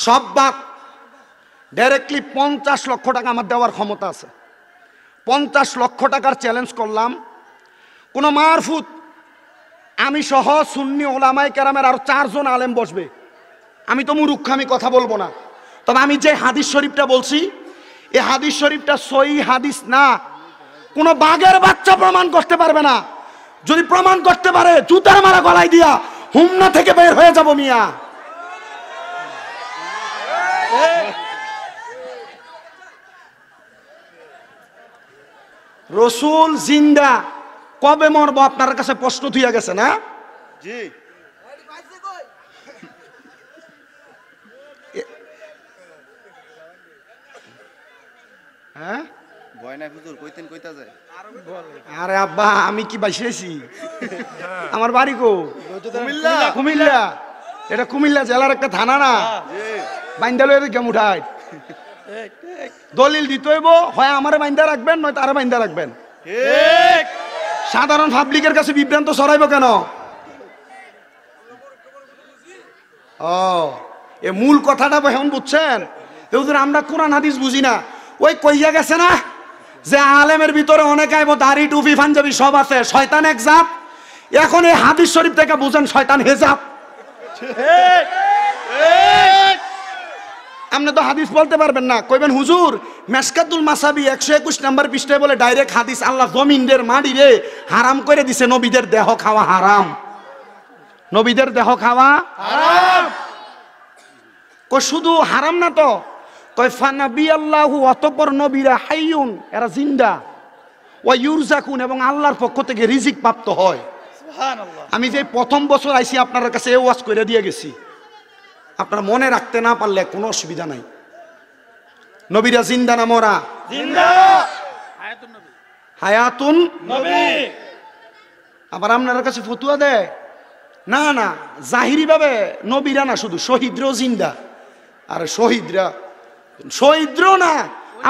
সব বাপ ডাইরেক্টলি 50 লক্ষ টাকা আমার দেওয়ার ক্ষমতা আছে। 50 লক্ষ টাকার চ্যালেঞ্জ করলাম। কোন মারফুত আমি সহ সুন্নি ওলামায়ে কেরামের আর 4 জন আলেম বসবে। আমি তো মূর্খ, আমি কথা বলবো না। তবে আমি যে হাদিস শরীফটা বলছি, এই হাদিস শরীফটা সহি হাদিস না। কোন বাঘের বাচ্চা প্রমাণ করতে পারবে না। যদি প্রমাণ করতে পারে জুতার মারা গলায় দিয়া হুমনা থেকে বের হয়ে যাব মিয়া। রসুল জিন্দা, কবে মরবো আপনার কাছে প্রশ্ন থুইয়া গেছে না? জি। হ্যাঁ ভয় নাই হুজুর, কইতেন কইতা যায়। আরে আব্বা আমি কি বাইসেছি? আমার বাড়ি কো? কুমিল্লা। কুমিল্লা। এটা কুমিল্লা জেলার একটা থানা না? বাইন্দালয়ের কেমন উঠায় দলিল দিতে হইব, হয় আমারে বাইন্দা রাখবেন নয় তারা বাইন্দা রাখবেন। ঠিক। সাধারণ পাবলিকের কাছে বিভ্রান্ত ছড়াইব কেন? ও এ মূল কথাটা এখন বুঝছেন? হুজুর আমরা কোরআন হাদিস বুঝি না। ওই কইয়া গেছে না যে আলেমের ভিতরে অনেক আইব, দাড়ি টুপি পাঞ্জাবি সব আছে, শয়তান এক জাত। এখন এই হাদিস শরীফ থেকে বুঝেন শয়তান হেজাব। আপনি তো হাদিস বলতে পারবেন না, কইবেন হুজুর মেশকাতুল মাসাবি 121 নম্বর পৃষ্ঠায় বলে ডাইরেক্ট হাদিস, আল্লাহ জমিনের মাটি রে হারাম করে দিছে, নবীদের দেহ খাওয়া হারাম। নবীদের দেহ খাওয়া হারাম। কই শুধু হারাম না তো, কয় ফানাবি আল্লাহু, অতঃপর নবীরা হাইয়ুন, এরা জিন্দা, ওয়া ইউরজাকুন, এবং আল্লাহর পক্ষ থেকে রিজিক প্রাপ্ত হয়। সুবহানাল্লাহ। আমি যে প্রথম বছর আইছি আপনার কাছে এই ওয়াজ করে দিয়ে গেছি, আপনারা মনে রাখতে না পারলে কোনো অসুবিধা নাই। নবীরা জিন্দা না মরা? জিন্দা। হায়াতুন নবী। আবার আপনার কাছে ফতুয়া দেয় না না, জাহিরি ভাবে নবীরা না, শুধু শহীদরাও জিন্দা। আর শহীদরাও না,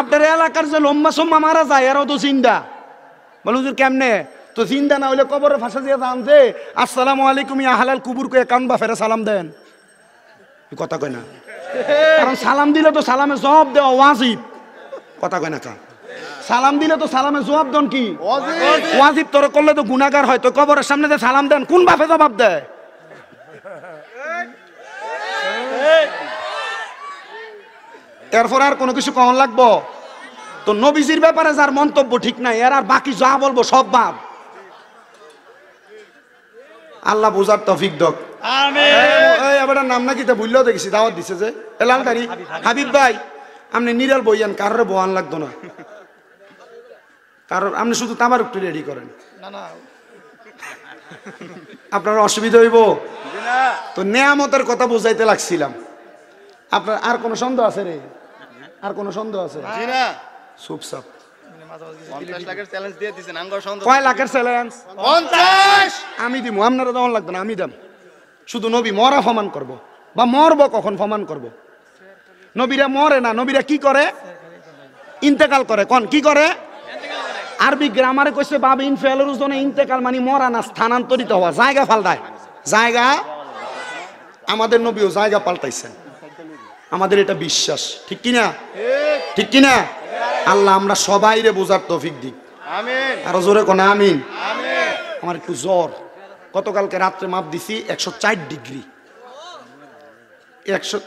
আপনার এলাকার যে লম্বা সম্মা মারা যায় এরাও তো জিন্দা। বল হুজুর কেমনে? তো জিন্দা না হইলে কবরে ফাঁসা দিয়ে যান যে আসসালামু আলাইকুম ইয়া হালাল কুবুর কয়ে কান বা ফেরে সালাম দেন, কথা কয় না। কারণ সালাম দিলে তো সালামে জবাব দেওয়া ওয়াজিব, কথা কয় না। কা সালাম দিলে তো সালামে জবাব দেন কি ওয়াজিব। তোর করলে তো গুনাহগার হয়। তো কবরের সামনে যে সালাম দেন কোন বাপে জবাব দেয়? এরপর আর কোনো কিছু কখন লাগবো? তো নবীজির ব্যাপারে যার মন্তব্য ঠিক নাই, এর আর বাকি যা বলবো সব বাপ। আল্লাহ বুঝার তৌফিক দাও। আমিন। এই এবার নাম নাকি তা ভুললেও দেখেছি, দাওয়াত দিছে যে এলালদারি হাবিব ভাই, আপনি নিরাল বইয়ান, কারোর বয়ান লাগতো না। কারণ আপনি শুধু তামার একটু রেডি করেন, আপনার অসুবিধা হইব তো। নেয়ামতের কথা বুঝাইতে লাগছিলাম। আপনার আর কোনো সন্দেহ আছে রে? আর কোনো সন্দেহ আছে? জি না। চুপচাপ। 50 লাখের চ্যালেঞ্জ দিয়ে দিবেন, আঙ্গর সন্দেহ। কয় লাখের চ্যালেঞ্জ? 50। আমি দিব, আপনারা দেওয়ান লাগবে না, আমি দাম। শুধু নবী মরা প্রমাণ করব, বা মরব কখন প্রমাণ করব। নবীরা মরে না, নবীরা কি করে? ইন্তেকাল করে। কোন কি করে? আরবি গ্রামারে কইছে বাব ইনফিয়ালের জন্য ইন্তেকাল মানে মরা না, স্থানান্তরিত হওয়া, জায়গা পাল্টায়। জায়গা, আমাদের নবীও জায়গা পাল্টাইছেন, আমাদের এটা বিশ্বাস। ঠিক কিনা? ঠিক কিনা? আল্লাহ আমরা সবাই রে বোঝার তৌফিক দিক। আমিন। আরো জোরে কোন আমিন। আমিন। আমার একটু জ্বর, গতকালকে রাত্রে মাপ দিছি 104 ডিগ্রি। 100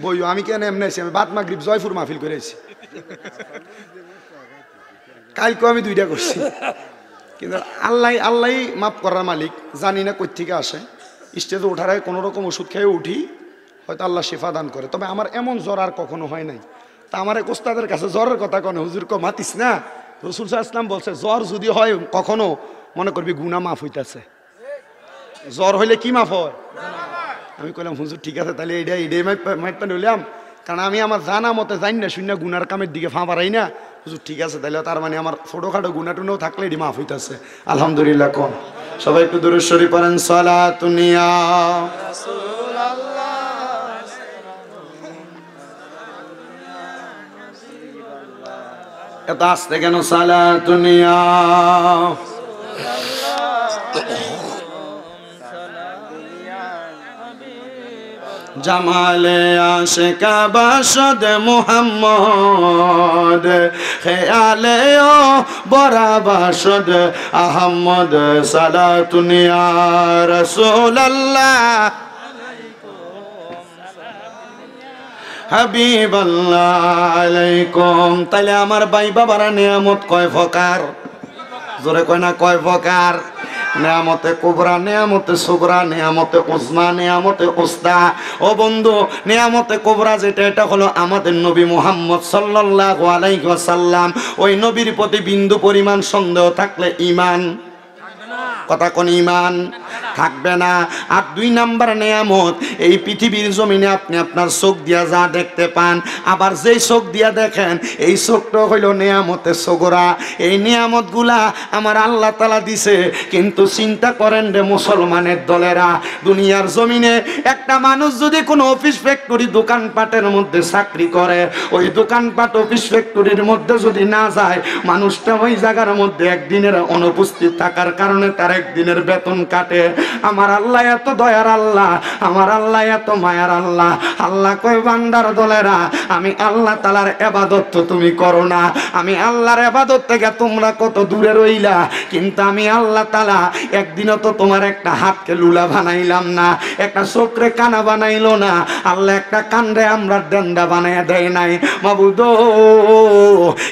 বইও আমি কেন এমনি আছি? আমি বাদ মাগরিব জয়পুর মাহফিল করেছি, কালকে আমি 2টা করছি। কিন্তু আল্লাহ আল্লাহ মাফ করার মালিক, জানি না কই থেকে আসে। স্টেজে ওঠার আগে কোনো রকম ওষুধ খেয়ে উঠি, হয়তো আল্লাহ শেফা দান করে। তবে আমার এমন জ্বর আর কখনো হয় নাই। তা আমার এক ওস্তাদের কাছে জ্বরের কথা কনে, হুজুর কো মাতিস না, রাসূল সাল্লাল্লাহু আলাইহি ওয়াসাল্লাম বলছে জ্বর যদি হয় কখনো মনে করবি গুনাহ মাফ হইতাছে। জ্বর হইলে কি মাফ হয়? আমি কইলাম হুজুর ঠিক আছে, তাহলে এইটাই মাইপা নিলাম, কারণ আমি আমার জানা মতে জানি না শূন্য গুনার কামের দিকে ফা পারাই না। হুজুর ঠিক আছে, তাহলে তার মানে আমার ছোটখাটো গুনাহ টুনাও থাকলে এটি মাফ হইতাছে। আলহামদুলিল্লাহ। কোন সবাই একটু দুরূদ শরীফ পড়েন। সালাতুন ইয়া এত আসতে কেন? সালাতুন ইয়া জামালে আশিকা বাসদ মুহাম্মদ খেয়ালে ও বরা বাসদ আহমদ সালাতুন ইয়া রাসূলুল্লাহ হাবিবাল্লাহ আলাইকুম। তাইলে আমার ভাই বাবারা নিয়ামত কয় প্রকার? জোরে কয় না কয় প্রকার? নিয়ামতে কুবরা, নিয়ামতে সুগরা, নিয়ামতে উজমা, নিয়ামতে উস্তা। ও বন্ধু, নিয়ামতে কুবরা যেটা, এটা হলো আমাদের নবী মুহাম্মদ সাল্লাল্লাহু আলাইহি ওয়াসাল্লাম। ওই নবীর প্রতি বিন্দু পরিমাণ সন্দেহ থাকলে ঈমান, কথা কোন ঈমান থাকবে না। আর 2 নাম্বার নিয়ামত, এই পৃথিবীর জমিনে আপনি আপনার চোখ দিয়া যা দেখতে পান, আবার যেই চোখ দিয়া দেখেন এই চোখটা হইল নিয়ামতে সগরা। এই নিয়ামতগুলা আমার আল্লাহ তাআলা দিছে, কিন্তু চিন্তা করেন রে মুসলমানের দলেরা, দুনিয়ার জমিনে একটা মানুষ যদি কোনো অফিস ফ্যাক্টরি দোকানপাটের মধ্যে চাকরি করে, ওই দোকানপাট অফিস ফ্যাক্টরির মধ্যে যদি না যায়, মানুষটা ওই জায়গার মধ্যে একদিনের অনুপস্থিত থাকার কারণে তার একদিনের বেতন কাটে। আমার আল্লাহ এত দয়ার আল্লাহ, আমার আল্লাহ এত মায়ার আল্লাহ। আল্লাহ কয় বান্দার দলেরা, আমি আল্লাহ তাআলার ইবাদত তো তুমি করো না, আমি আল্লাহর ইবাদত থেকে তোমরা কত দূরে রইলা, কিন্তু আমি আল্লাহ তাআলা একদিনও তো তোমার একটা হাতকে লুলা বানাইলাম না, একটা চোখরে কানা বানাইলো না, আল্লাহ একটা কানরে আমরা ডেন্ডা বানাইয়া দেয় নাই। মাবুদ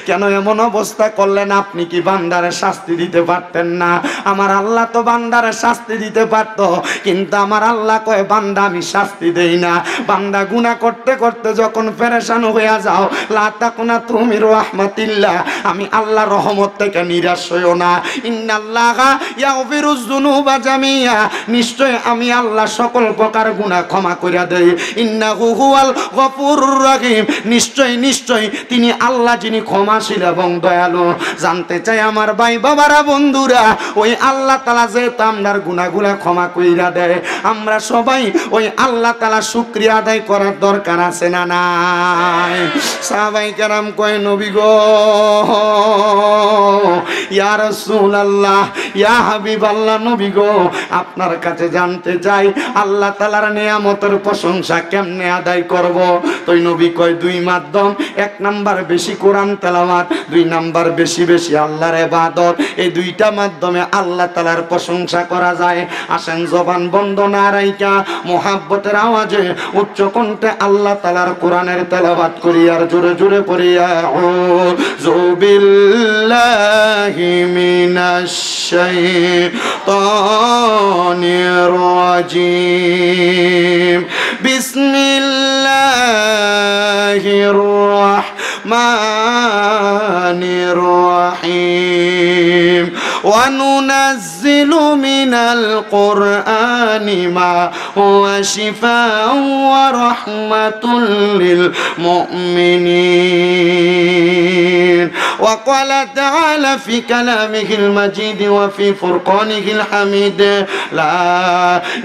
কেন এমন অবস্থা করলেন? আপনি কি বান্দারে শাস্তি দিতে পারতেন না? আমার আল্লাহ তো বান্দারে শাস্তি দিতে পারতো, কিন্তু আমার আল্লাহ কয় বান্দা আমি শাস্তি দেই না। বান্দা গুনাহ করতে করতে যখন পেরেশান হইয়া যাও, লা তাকুনা তুমি রাহমাতিল্লাহ, আমি আল্লাহ রহমত থেকে নিরাশ হইও না। ইন্নাল্লাহা ইয়াগফিরুয যুনুবা জামিয়া, নিশ্চয় আমি আল্লাহ সকল প্রকার গুনাহ ক্ষমা কইরা দেই। ইন্নাহু হুয়াল গফুরুর রহিম, নিশ্চয় নিশ্চয় তিনি আল্লাহ যিনি ক্ষমাশীল এবং দয়ালু। জানতে চাই আমার ভাই বাবারা বন্ধুরা, ওই আল্লাহ তাআলা যে আমরার গুনাহগুলা ক্ষমা কইরা দেয়, আমরা সবাই ওই আল্লাহ তাআলা শুকরিয়া আদায় করার দরকার আছে না নাই? সাহাবায়ে কেরাম কয় নবী গো, ইয়া রাসূলুল্লাহ, ইয়া হাবিবাল্লাহ, নবী গো আপনার কাছে জানতে চাই আল্লাহ তাআলার নিয়ামতের প্রশংসা কেমনে আদায় করব? তো নবী কয় 2 মাধ্যম। 1 নাম্বার বেশি কোরআন তেলাওয়াত, 2 নাম্বার বেশি বেশি আল্লাহর ইবাদত। এই 2টা মাধ্যমে আল্লাহ তাআলার প্রশংসা করা যায়। আসেন জবান বন্ধ না রাইখা মুহাব্বতের আওয়াজে উচ্চ কণ্ঠে আল্লাহ তাআলার কোরআনের তেলাওয়াত করি আর জোরে জোরে পড়ি, আউযু বিল্লাহি মিনাশ শাইতানির রাজিম, বিসমিল্লাহির রাহমানির রাহিম, ওয়া নুনাজ্জিলু মিনাল কুরআনি মা হুয়া শিফাa'un ওয়া রাহমাতুল লিল মুমিনিন। ওয়া ক্বালা তাআলা ফি কালামিহিল মাজিদ ওয়া ফি ফুরকানিহিল হামিদ, লা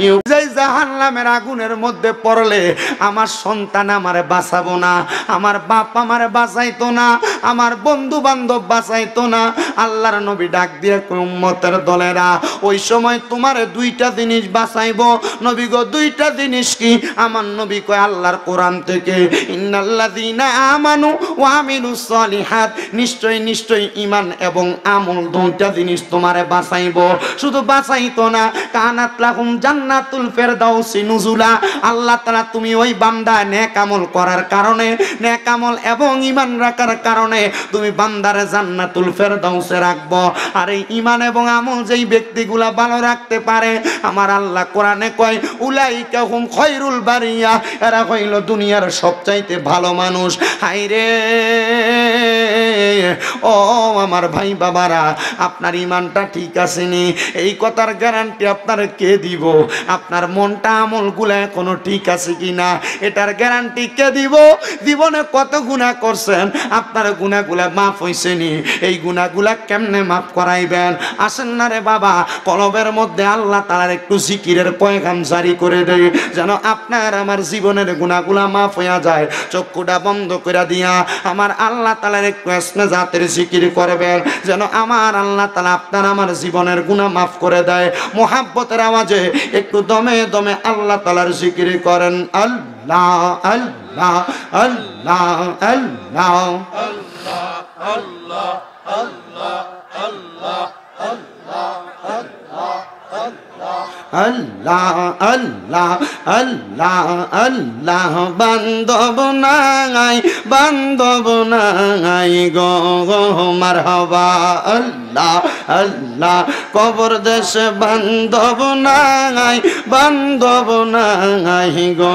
ইউজাই জাহান্নামের আগুনের মধ্যে পড়লে আমার সন্তান আমারে বাঁচাবো না, আমার বাপ আমারে বাঁচাইতো না, আমার বন্ধু বান্ধব বাঁচাইতো না। আল্লাহর নবী ডাক দিয়ে উম্মতের দলেরা, ওই সময় তোমারে 2টা জিনিস বাঁচাইবো। নবী গো 2টা জিনিস কি? আমার নবী কয় আল্লাহর কোরআন থেকে, ইন্নাল্লাযীনা আমানু ওয়া আমিলুস সলিহাত, নিশ্চয় নিশ্চয় ঈমান এবং আমল 2টা জিনিস তোমারে বাঁচাইবো। শুধু বাঁচাইতো না, কানাত লাহুম জান্নাতুল ফেরদাউসি নুজুলা, আল্লাহ তাআলা তুমি ওই বান্দা নেক আমল করার কারণে, নেক আমল এবং ঈমান রাখার কারণে তুমি বান্দারে জান্নাতুল ফেরদাউসে রাখবো। আর এই ঈমান এবং আমল যেই ব্যক্তিগুলা ভালো রাখতে পারে, আমার আল্লাহ কোরআনে কয় উলাইকা হুম খায়রুল বারিয়া, এরা হইল দুনিয়ার সবচাইতে ভালো মানুষ। হায়রে ও আমার ভাই বাবারা, আপনার ঈমানটা ঠিক আছে নি? এই কথার গ্যারান্টি আপনার কে দিব? আপনার মনটা আমলগুলা এখনো ঠিক আছে কিনা এটার গ্যারান্টি কে দিব? জীবনে কত গুনাহ করছেন, আপনার গুনাহগুলা মাফ হইছে নি? এই গুনাহগুলা কেমনে মাফ করাইবেন? আসেন না রে বাবা, বাবা কলবের মধ্যে আল্লাহ তাআলার একটু জিকিরের পয়গাম জারি করে দেয়, যেন আপনার আমার জীবনের গুনাহগুলা মাফ হয়ে যায়। চক্ষুটা বন্ধ করে দিয়া আমার আল্লাহ তাআলার একটু ইসমে জাতের জিকির করবেন, যেন আমার আল্লাহ তাআলা আপনার আমার জীবনের গুনাহ মাফ করে দেয়। মুহাব্বতের আওয়াজে একটু দমে দমে আল্লাহ তাআলার জিকির করেন। আল্লাহ আল্লাহ আল্লাহ আল্লাহ আল্লাহ আল্লাহ আল্লাহ আল্লাহ বান্ধব নাই গো মারহাবা। আল্লাহ আল্লাহ কবর দেশে বান্ধব নাই গো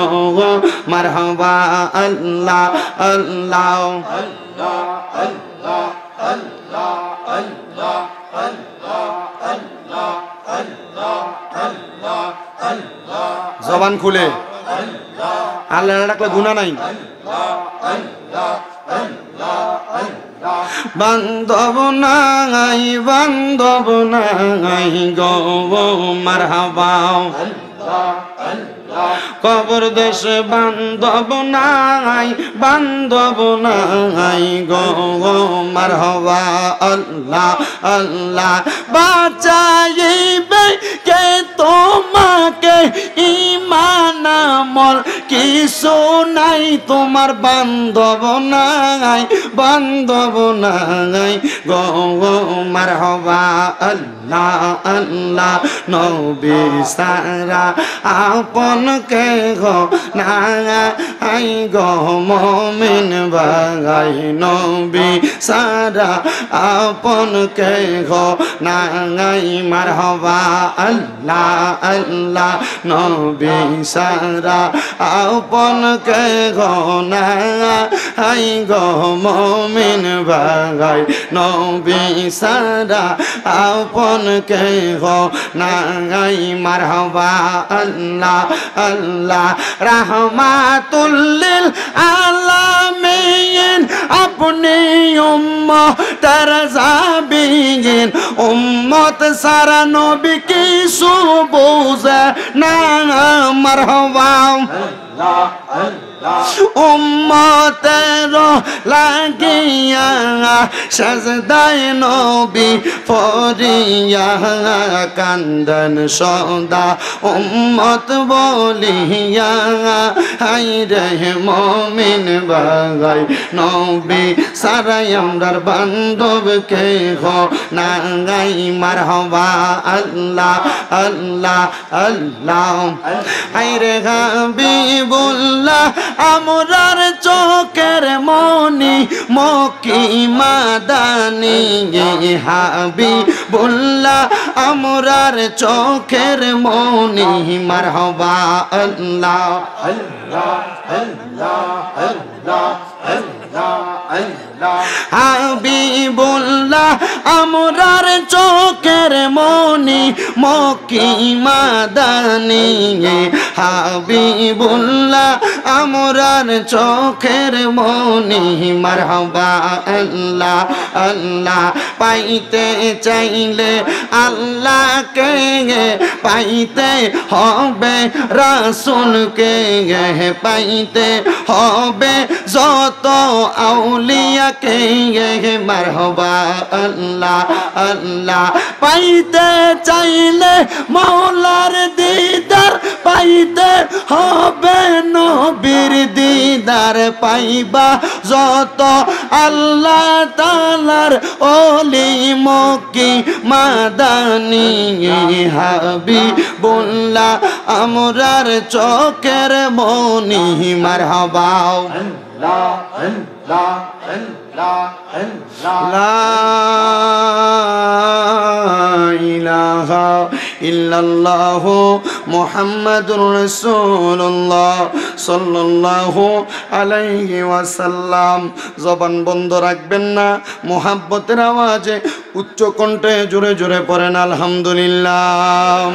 মারহাবা। আল্লাহ আল্লাহ আল্লাহ আল্লাহ আল্লাহ আল্লাহ আল্লাহ জবান খুলে আল্লাহ ডাকলে গুনাহ নাই। বান্ধব নাই গো মারহাবা। কবর দেশে বান্ধব নাই গো মারহাবা। আল্লাহ আল্লাহ বাঁচাইবে কে তোমাকে ঈমান আমল কিছু নাই তোমার বান্ধব নাই গো মারহাবা। আল্লাহ আল্লাহ নবী সারা আপন কে গো নাই গো মুমিন ভাই নবী সারা আপন কে গো নাই মারহাবা। আল্লাহ আল্লাহ নবী সারা আপন কে গো নাই গো মুমিন ভাই নবী সারা আপন কে গো নাই মারহাবা। আল্লাহ আল্লাহ রাহমাতুল লিল আলামিন আপনি উম্মতের জাবিন উম্মত সারা নবী কি সুবুজে না মারহাবা। উম্মতের লাগিয়া সাজদায় নবী পড়িয়া কান্দন সদা উম্মত বলিয়া হাই রে মুমিন ভাই নবী সারাই আমরার বান্ধব কে গো নাই মারহাবা। আল্লাহ আল্লাহ আল্লাহ হাই রে হাবিবুল্লাহ আমরার চোখের মনি মক্কি মাদানি হাবিবুল্লাহ আমরার চোখের মনি মারহাবা। আল্লাহ আল্লাহ আল্লাহ আল্লাহ আল্লাহ হাবিবুল্লাহ আমরার চোখের মনি মক্কি মাদানি হাবিবুল্লাহ আমরার চোখের মনি মারহাবা। আল্লাহ আল্লাহ পাইতে চাইলে আল্লাহকে পাইতে হবে রাসূলকে পাইতে হবে যত আউলিয়াকে মারহাবা। আল্লাহ আল্লাহ পাইতে চাইলে মাওলার দিদার পাইতে হবে নবীর দিদার পাইবা যত আল্লাহ তাআলার ওলি মক্কি মাদানি হাবিবুল্লাহ আমরার চোখের মনি মারহাবা। আল্লাহ আল্লাহ আল্লাহ লা ইলাহা ইল্লাল্লাহ মুহাম্মাদুর রাসূলুল্লাহ সাল্লাল্লাহু আলাইহি ওয়াসাল্লাম। জবান বন্ধ রাখবেন না, মুহাব্বতের আওয়াজে উচ্চ কণ্ঠে জোরে জোরে পড়েন আলহামদুলিল্লাহ।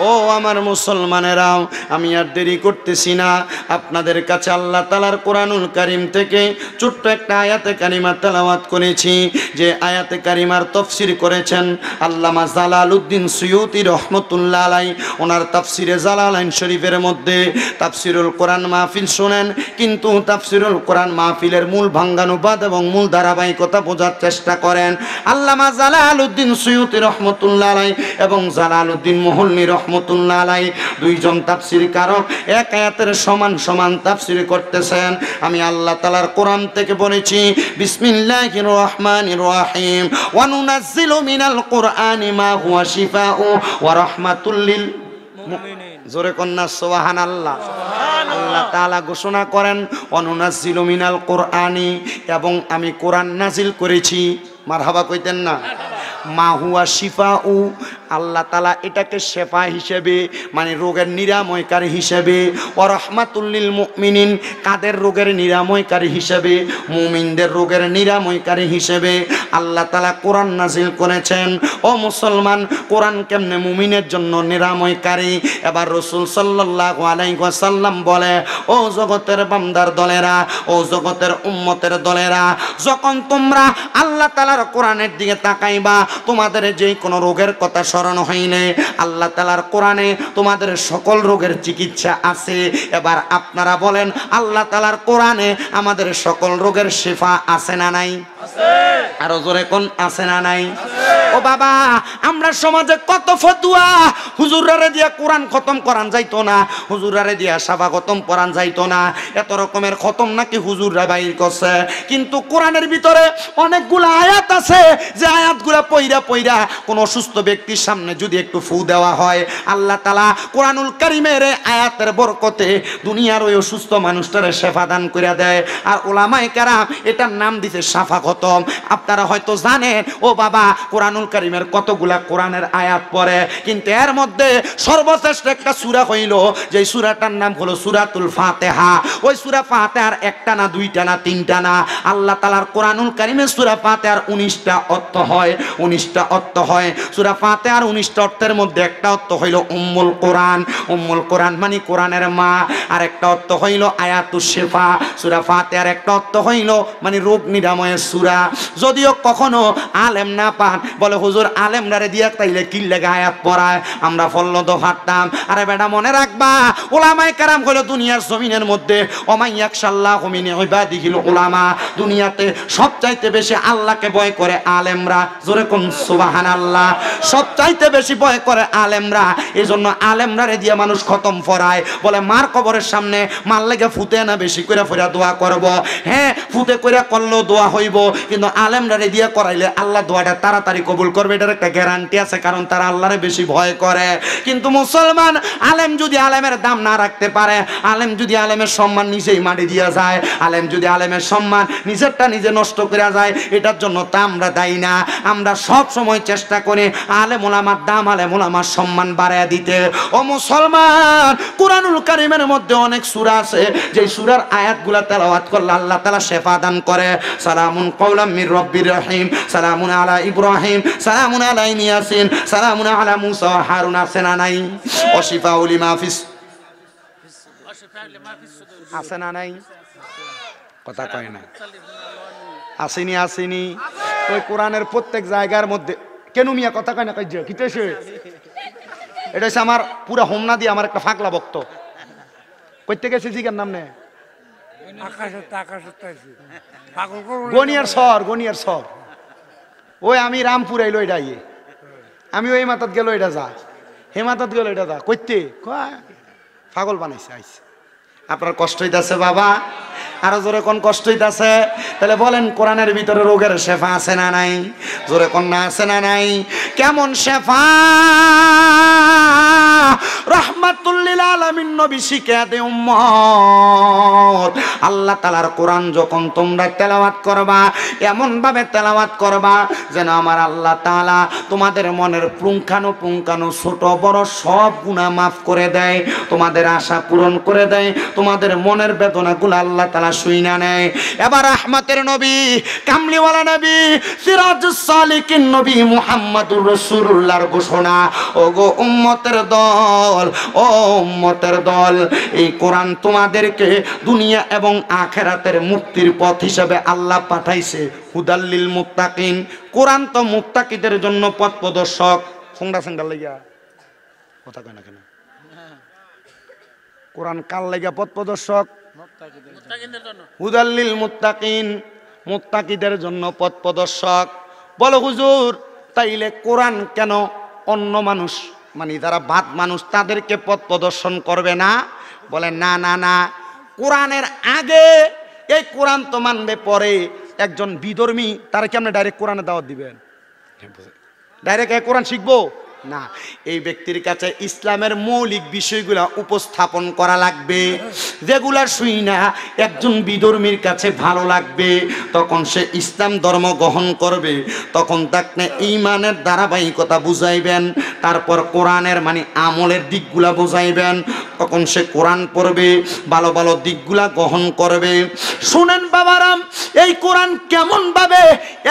ও আমার মুসলমানেরা, আমি আর দেরি করতেছি না, আপনাদের কাছে আল্লাহ তাআলার কোরআনুল কারীম থেকে ছোট্ট একটা আয়াতে কারিমা তেলাওয়াত করেছি। যে আয়াতে কারিমার তাফসীর করেছেন আল্লামা জালালউদ্দিন সুয়ুতী রহমতুল্লাহ আলাইহি। ওনার তাফসীরে জালালাইন শরীফের মধ্যে তাফসীরুল কোরআন মাহফিল শোনেন, কিন্তু তাফসীরুল কোরআন মাহফিলের মূল ভাঙ্গানুবাদ এবং মূল ধারাবাহিকতা বোঝার চেষ্টা করেন। আল্লামা জালালউদ্দিন সুয়ুতী রহমতুল্লাহ আলাইহি এবং জালালউদ্দিন মুহল্লী রহমতুল্লাহ আলাইহি দুইজন তাফসীর কারক এক আয়াতের সমান সমান তাফসীর করতেছেন। আমি আল্লাহ তাআলার কোরআন থেকে বলেছি, বিসমিল্লাহির রহমানির রহিম, ওয়া নুনাজ্জিলু মিনাল কোরআনি মা হুয়া শিফাউ ওয়া রাহমাতুল লিল মুমিনিন। জোরে কন্যা সুবহানাল্লাহ। আল্লাহ তাআলা ঘোষণা করেন, ওয়া নুনাজ্জিলু মিনাল কোরআনি, এবং আমি কোরআন নাজিল করেছি। মারহাবা কইতেন না? মা হুয়া শিফাউ, আল্লাহ তাআলা এটাকে শেফা হিসেবে মানে রোগের নিরাময়কারী হিসেবে, ওয়া রাহমাতুল লিল মুমিনিন, কাদের রোগের নিরাময়কারী হিসেবে, মুমিনদের রোগের নিরাময়কারী হিসেবে আল্লাহ তাআলা কোরআন নাজিল করেছেন। ও মুসলমান, কোরআন কেমনে মুমিনের জন্য নিরাময়কারী? এবার রাসূল সাল্লাল্লাহু আলাইহি ওয়াসাল্লাম বলে, ও জগতের বান্দার দলেরা, ও জগতের উম্মতের দলেরা, যখন তোমরা আল্লাহ তাআলার কোরআনের দিকে তাকাইবা, তোমাদের যেই কোনো রোগের কথা স্মরণ হইলে আল্লাহ তাআলার কোরআনে তোমাদের সকল রোগের চিকিৎসা আছে। এবার আপনারা বলেন, আল্লাহ তাআলার কোরআনে আমাদের সকল রোগের শিফা আছে না নাই? আরো জোরে কোন আছে না নাই? ও বাবা, আমরা সমাজে কত ফতুয়া, হুজুরারে দিয়া কোরআন খতম করান যাইতো না, হুজুরারে দিয়া সাফা খতম করান যাইতো না, এত রকমের খতম নাকি হুজুররা বাইর করছে। কিন্তু কোরআনের ভিতরে অনেকগুলো আয়াত আছে, যে আয়াতগুলা পইরা পইরা কোন অসুস্থ ব্যক্তির সামনে যদি একটু ফু দেওয়া হয়, আল্লাহ তাআলা কোরআনুল কারীমের আয়াতের বরকতে দুনিয়ার ওই অসুস্থ মানুষটারে শেফা দান করে দেয়। আর উলামায়ে কেরাম এটার নাম দিতে শাফা খতম। আপনারা হয়তো জানেন, ও বাবা, কোরআনুল কারীমের কতগুলা কোরআনের আয়াত পড়ে, কিন্তু এর মধ্যে সর্বশ্রেষ্ঠ একটা সূরা হইল, যে সূরাটার নাম হলো সূরাতুল ফাতিহা। ওই সূরা ফাতিহার একটা না, দুইটা না, তিনটা না, আল্লাহ তাআলার কোরআনুল কারীমের সূরা ফাতিহার 19টা অর্থ হয়, 19টা অর্থ হয়। সূরা ফাতিহার 19টা অর্থের মধ্যে একটা অর্থ হইল উম্মুল কোরআন, উম্মুল কোরআন মানে কোরআনের মা। আর একটা অর্থ হইল আয়াতুশ শিফা। সূরা ফাতিহার একটা অর্থ হইল মানে রোগ নিরাময়ের সূরা। যদিও কখনো আলেম না পান, বলে হুজুর আলেমরারে দিয়া তাইলে কি লাগে আয়াত পড়ায়, আমরা ফল্ল তো হাঁটতাম। আরে বেটা, মনে রাখবা, উলামায়ে কেরাম হলো দুনিয়ার জমিনের মধ্যে ওমাইয়াকশাল্লাহু মিন ইবাদিহিল উলামা, দুনিয়াতে সবচাইতে বেশি আল্লাহকে ভয় করে আলেমরা। জোরে কোন সুবহানাল্লাহ। সবচাইতে বেশি ভয় করে আলেমরা। এই জন্য আলেমরারে দিয়া মানুষ খতম পড়ায়, বলে মার কবরের সামনে মার লেগে ফুতে না বেশি করে ফিরা দোয়া করব। হ্যাঁ, ফুতে কইরা করলেও দোয়া হইব, কিন্তু আলেমরারে দিয়া করাইলে আল্লাহ দোয়াটা তাড়াতাড়ি কবুল করবে, এটার একটা গ্যারান্টি আছে, কারণ তারা আল্লাহরে বেশি ভয় করে। কিন্তু মুসলমান আলেম যদি আলেমের দাম না রাখতে পারে, আলেম যদি আলেমের সম্মান নিজেই মাটি দিয়া যায়, আলেম যদি আলেমের সম্মান নিজেরটা নিজে নষ্ট করে যায়, এটার জন্য তা আমরা দায়ী না। আমরা সব সময় চেষ্টা করি আলেম ওলামার দাম, আলেম ওলামার সম্মান বাড়ায় দিতে। ও মুসলমান, কোরআনুল কারীমের মধ্যে অনেক সূরা আছে, যে সূরার আয়াতগুলা তেলাওয়াত করলে আল্লাহ তাআলা শেফা দান করে। সালামুন কাওলাম মির রাব্বির রহিম, সালামুন আলা ইব্রাহিম, সালামুন আলা ইয়াসিন, সালামুন আলা মুসা ওয়া হারুন। আছে না নাই? ওয়াশিফাউ লিমা ফিস, আছে না নাই? কথা কয় না, আসেনি আসেনি? ওই কোরআনের প্রত্যেক জায়গার মধ্যে কেন মিয়া কথা কয় না? কাজ কিতেছে এটা হচ্ছে আমার পুরা হোমনা দিয়ে আমার একটা ফাঁকলা বক্ত কইতে গেছে জিগার নাম নে গনিয়ার সর, গনিয়ার সর। ওই আমি রামপুর আইলো এটা ইয়ে, আমি ওই মাতাত গেল এটা যা, হে মাতাত গেল এটা যা, কইতে পাগল বানাইছে আইছে। আপনার কষ্ট হইতাছে বাবা? আরো জোরে কোন কষ্ট হইতাছে? তাহলে বলেন, কোরআনের ভিতরে রোগের শেফা আছে না নাই? জোরে কোন না আছে না নাই? কেমন শেফা? রহমান রাহমাতুল লিল আলামিন নবী শিখিয়ে দে উম্মত, আল্লাহ তাআলার কোরআন যখন তোমরা তেলাওয়াত করবা এমন ভাবে তেলাওয়াত করবা যেন আমার আল্লাহ তাআলা তোমাদের মনের পুঙ্খানু ছোট বড় সব গুনাহ মাফ করে দেয়, তোমাদের আশা পূরণ করে দেয়, তোমাদের মনের বেদনাগুলো আল্লাহ তাআলা শুইনা নেয়। এবার রাহমাতের নবী, কামলিওয়ালা নবী, সিরাজুস সালিকিন নবী মুহাম্মদুর রাসূলুল্লাহর ঘোষণা, ওগো উম্মতের দল, ও উম্মতের দল, এই কোরআন তোমাদেরকে দুনিয়া এবং আখিরাতের মুক্তির পথ হিসেবে আল্লাহ পাঠাইছে। হুদাল্লিল মুত্তাকিন, কোরআন তো মুত্তাকিদের জন্য পথ প্রদর্শক। ফোংডা ফোংডা লাগিয়া কথা কয় না কেন? কোরআন কার লাগিয়া পথ প্রদর্শক? হুদাল্লিল মুত্তাকিন, মুত্তাকিদের জন্য পথ প্রদর্শক। বলো হুজুর, তাইলে কোরআন কেন অন্য মানুষ মানে যারা বাদ মানুষ তাদেরকে পথ প্রদর্শন করবে না? বলে না না না, কোরআনের আগে এই কোরআন তো মানবে পরে। একজন বিধর্মী তারা কি আপনি ডাইরেক্ট কোরআনে দাওয়াত দিবেন? ডাইরেক্ট কোরআন শিখবো না, এই ব্যক্তির কাছে ইসলামের মৌলিক বিষয়গুলা উপস্থাপন করা লাগবে, যেগুলা শুই না একজন বিধর্মীর কাছে ভালো লাগবে, তখন সে ইসলাম ধর্ম গ্রহণ করবে। তখন তাকে ঈমানের ধারাবাহিকতা বুঝাইবেন, তারপর কোরআনের মানে আমলের দিকগুলা বুঝাইবেন, তখন সে কোরআন পড়বে, ভালো ভালো দিকগুলা গ্রহণ করবে। শুনেন বাবারাম, এই কোরআন কেমন ভাবে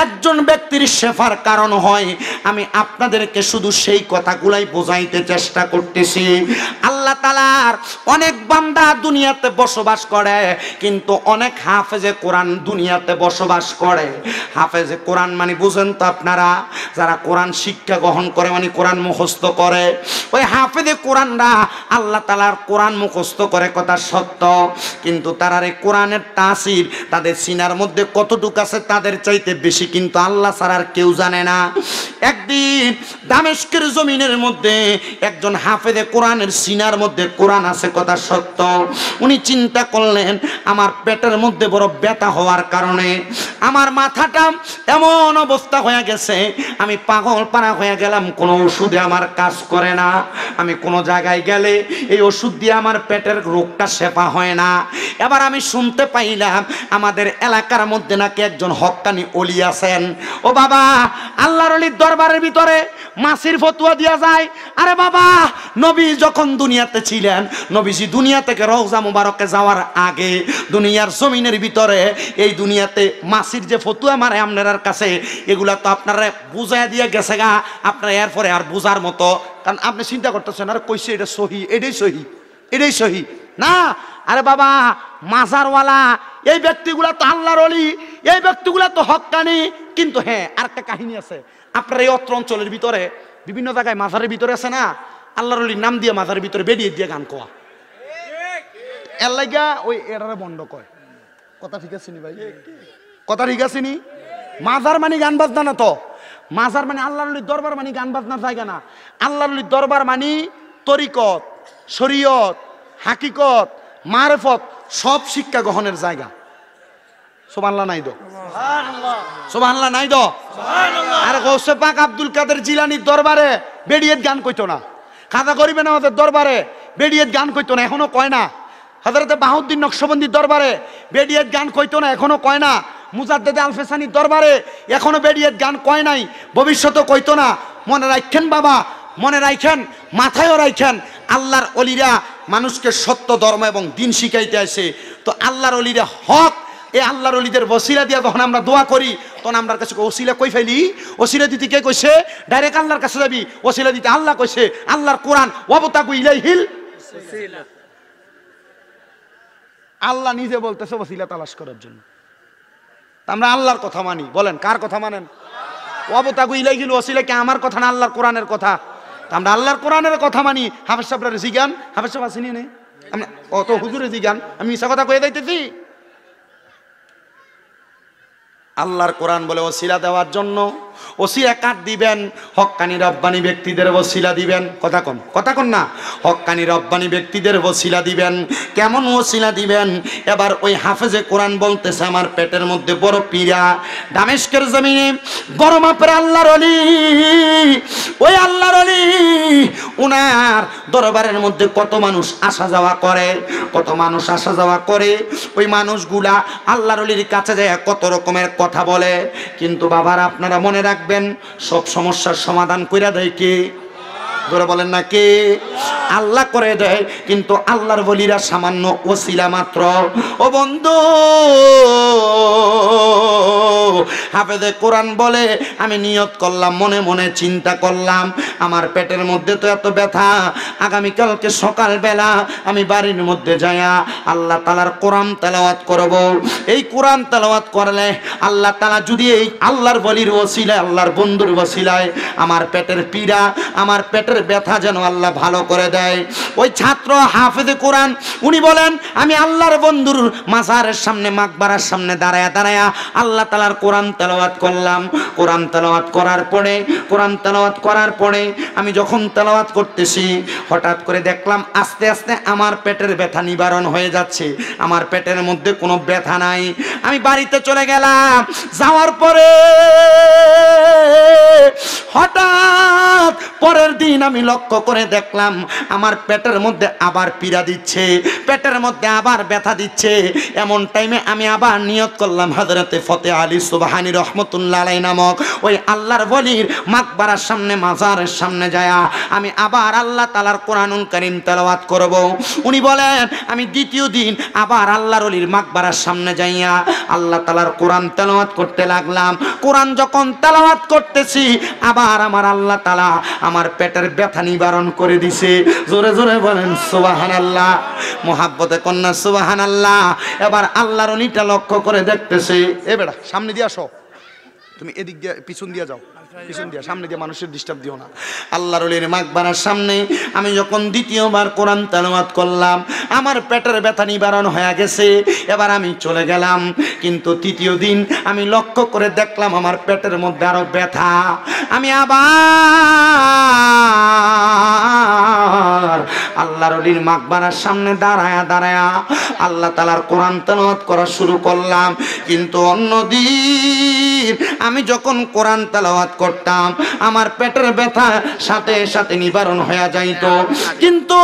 একজন ব্যক্তির শেফার কারণ হয় আমি আপনাদেরকে শুধু সেই কথাগুলাই বোঝাইতে চেষ্টা করতেছি। আল্লাহ তাআলার অনেক বান্দা দুনিয়াতে বসবাস করে, কিন্তু অনেক হাফেজে কোরআন দুনিয়াতে বসবাস করে। হাফেজে কোরআন মানে বুঝেন তো আপনারা, যারা কোরআন শিক্ষা গ্রহণ করে মানে কোরআন মুখস্থ করে, ওই হাফেজে কোরআনরা আল্লাহ তাআলার কোরআন মুখস্থ করে কথা সত্য, কিন্তু তারার এই কোরআনের তাসির তাদের সিনার মধ্যে কতটুকু আছে তাদের চাইতে বেশি কিন্তু আল্লাহ ছাড়া আর কেউ জানে না। একদিন দামেস্কের জমিনের মধ্যে একজন হাফেজে কোরআনের সিনার মধ্যে কোরআন আছে কথা সত্য, উনি চিন্তা করলেন আমার পেটের মধ্যে বড় ব্যথা হওয়ার কারণে আমার মাথাটা এমন অবস্থা হয়ে গেছে, আমি পাগল পারা হয়ে গেলাম, কোনো ওষুধে আমার কাজ করে না, আমি কোনো জায়গায় গেলে এই ওষুধ দিয়ে আমার পেটের রোগটা শেফা হয় না। এবার আমি শুনতে পাইলাম আমাদের এলাকার মধ্যে নাকি একজন হক্কানি ওলি আছেন। ও বাবা, আল্লাহর ওলির দরবারের ভিতরে মাসির ফতুয়া দিয়া যায়। আরে বাবা, নবী যখন দুনিয়াতে ছিলেন, নবীজি দুনিয়া থেকে রওজা মুবারকে যাওয়ার আগে দুনিয়ার জমিনের ভিতরে এই দুনিয়াতে মাসির যে ফতুয়া মারে আপনার কাছে, এগুলা তো আপনারা বুঝাই দিয়ে গেছে গা, আপনারা এরপরে আর বুঝার মতো, কারণ আপনি চিন্তা করতেছেন আর কইছে এটা সহি, এটাই সহি, এটাই সহি না। আরে বাবা, মাজারওয়ালা এই ব্যক্তিগুলা তো আল্লাহর ওলি, এই ব্যক্তিগুলা তো হক্কানি। কিন্তু হ্যাঁ, আরেকটা কাহিনী আছে, আপনার এই অত্র অঞ্চলের ভিতরে বিভিন্ন জায়গায় মাজারের ভিতরে আছে না, আল্লাহর ওলির নাম দিয়ে মাজারের ভিতরে বেরিয়ে দিয়ে গান কোয়া, এর লাগা ওই এরারে বন্ধ কয়। কথা ঠিক আছে নি ভাই? কথা ঠিক আছে নি? মাজার মানে গান বাজনা না তো, মাজার মানে আল্লাহর ওলির দরবার মানে গান বাজনার জায়গা না। আল্লাহর ওলির দরবার মানে তরিকত, শরীয়ত, হাকিকত, মারেফত সব শিক্ষা গ্রহণের জায়গা। সুবহানাল্লাহ নাই দো, সুবহানাল্লাহ নাই দো। আর গৌসে পাক আব্দুল কাদের জিলানির দরবারে বেড়িয়েত গান কইতো না, খাজা গরিবে নামাজের দরবারে বেড়িয়েত গান কইতো না, এখনো কয় না। হযরতে বাহাউদ্দিন নকশবন্দির দরবারে বেড়িয়েত গান কইতো না, এখনো কয় না। মুজাদ্দেদে আলফেসানির দরবারে এখনো বেড়িয়েত গান কয় নাই, ভবিষ্যতে কইতো না। মনে রাখেন বাবা, মনে রাখেন, মাথায়ও রাখেন, আল্লাহর ওলিরা মানুষকে সত্য ধর্ম এবং দিন শিখাইতে আসে। তো আল্লাহর ওলিরা হক, এই আল্লাহর ওলিদের ওসিলা দিয়া যখন আমরা দোয়া করি তখন আমরা কাছে ওসিলা কই ফেলি? ওসিলা দিতে কে কইছে? ডাইরেক্ট আল্লাহর কাছে যাবি। ওসিলা দিতে আল্লাহ কইছে, আল্লাহর কোরআন, ওয়াবতাগু ইলাইহিল ওসিলা। আল্লাহ নিজে বলতেছে ওসিলা তালাশ করার জন্য। আমরা আল্লাহর কথা মানি, বলেন কার কথা মানেন? ওয়াবতাগু ইলাইহিল ওসিলা কি আমার কথা না আল্লাহর কোরআনের কথা? আমরা আল্লাহর কোরআনের কথা মানি। হাফেজ সাহেবরা জিগান, হাফেজ সাহেব আসেনি নে, আমরা অত হুজুরে জিগান, আমি মিশা কথা কয়ে যাইতেছি। আল্লাহর কোরআন বলে ওসিলা দেওয়ার জন্য ওসিলা কার দিবেন? হক্কানি রব্বানি ব্যক্তিদের ওসিলা দিবেন। কথা কন না, হক্কানি রব্বানি ব্যক্তিদের ওসিলা দিবেন। কেমন ওসিলা দিবেন? এবার ওই হাফেজে কোরআন বলতেছে, আমার পেটের মধ্যে বড় পীড়া, দামেস্কের জমিনে বড় মাপের আল্লাহর ওলি, ওই আল্লাহর ওলি উনার দরবারের মধ্যে কত মানুষ আসা যাওয়া করে, কত মানুষ আসা যাওয়া করে। ওই মানুষগুলা আল্লাহর ওলির কাছে যায় কত রকমের কথা বলে, কিন্তু বাবার আপনারা মনে রাখবেন, সব সমস্যার সমাধান কইরা দেয় কে? ধরে বলেন না কে? আল্লাহ করে দেয়, কিন্তু আল্লাহর ওলিরা সামান্য ওসিলা মাত্র। ও বন্ধু, হাফেজে কোরআন বলে, আমি নিয়ত করলাম, মনে মনে চিন্তা করলাম, আমার পেটের মধ্যে তো এত ব্যথা, আগামীকালকে সকালবেলা আমি বাড়ির মধ্যে যাইয়া আল্লাহ তাআলার কোরআন তেলাওয়াত করব। এই কোরআন তেলাওয়াত করলে আল্লাহ তাআলা যদি এই আল্লাহর ওলির ওসিলায়, আল্লাহর বন্ধুর ওসিলায় আমার পেটের পীড়া, আমার পেটের ব্যথা যেন আল্লাহ ভালো করে দেয়। ওই ছাত্র হাফেজে কোরআন উনি বলেন, আমি আল্লাহর বন্ধুর মাজারের সামনে, মাকবারার সামনে দাঁড়ায়া দাঁড়ায়া আল্লাহ তাআলার কোরআন তেলাওয়াত করলাম। কোরআন তেলাওয়াত করার পরে আমি যখন তেলাওয়াত করতেছি, হঠাৎ করে দেখলাম আস্তে আস্তে আমার পেটের ব্যথা নিবারণ হয়ে যাচ্ছে, আমার পেটের মধ্যে কোনো ব্যথা নাই। আমি বাড়িতে চলে গেলাম, যাওয়ার পরে হঠাৎ পরের দিন আমি লক্ষ্য করে দেখলাম আমার পেটের মধ্যে আবার পীড়া দিচ্ছে, পেটের মধ্যে আবার ব্যথা দিচ্ছে। এমন টাইমে আমি আবার নিয়ত করলাম, হযরতে ফতে আলী সুবহানী রহমতুল্লাহ আলাইহি নামক ওই আল্লাহর ওলির মাকবারার সামনে, মাজারের সামনে যায়া আমি আবার আল্লাহ তাআলার কোরআনুল কারীম তেলাওয়াত করব। উনি বলেন, আমি দ্বিতীয় দিন আবার আল্লাহর ওলির মাকবারার সামনে যাইয়া আল্লাহ তাআলার কোরআন তেলাওয়াত করতে লাগলাম। কোরআন যখন তেলাওয়াত করতেছি, আবার আমার আল্লাহ তাআলা আমার পেটের ব্যথা নিবারণ করে দিছে। জোরে জোরে বলেন সুবহানাল্লাহ, মুহাব্বতে কন্যা সুবহানাল্লাহ। এবার আল্লাহর ওলিটা লক্ষ্য করে দেখতেছে, এ বেটা সামনে দিয়ে আসো, তুমি এদিক দিয়ে পিছন দিয়ে যাও, পিছন দিয়ে, সামনে দিয়ে মানুষের ডিস্টার্ব দিও না। আল্লাহর ওলির মাকবারার সামনে আমি যখন দ্বিতীয়বার কোরআন তেলাওয়াত করলাম, আমার পেটের ব্যথা নিবারণ হয়ে গেছে। এবার আমি চলে গেলাম, কিন্তু তৃতীয় দিন আমি লক্ষ্য করে দেখলাম আমার পেটের মধ্যে আরো ব্যথা। আমি আবার আল্লাহর ওলির মাকবারার সামনে দাঁড়ায়া দাঁড়ায়া আল্লাহ তাআলার কোরআন তেলাওয়াত করা শুরু করলাম। কিন্তু অন্যদিন আমি যখন কোরআন তেলাওয়াত করতাম, আমার পেটের ব্যথা সাথে সাথে নিবারণ হয়ে যাইত, কিন্তু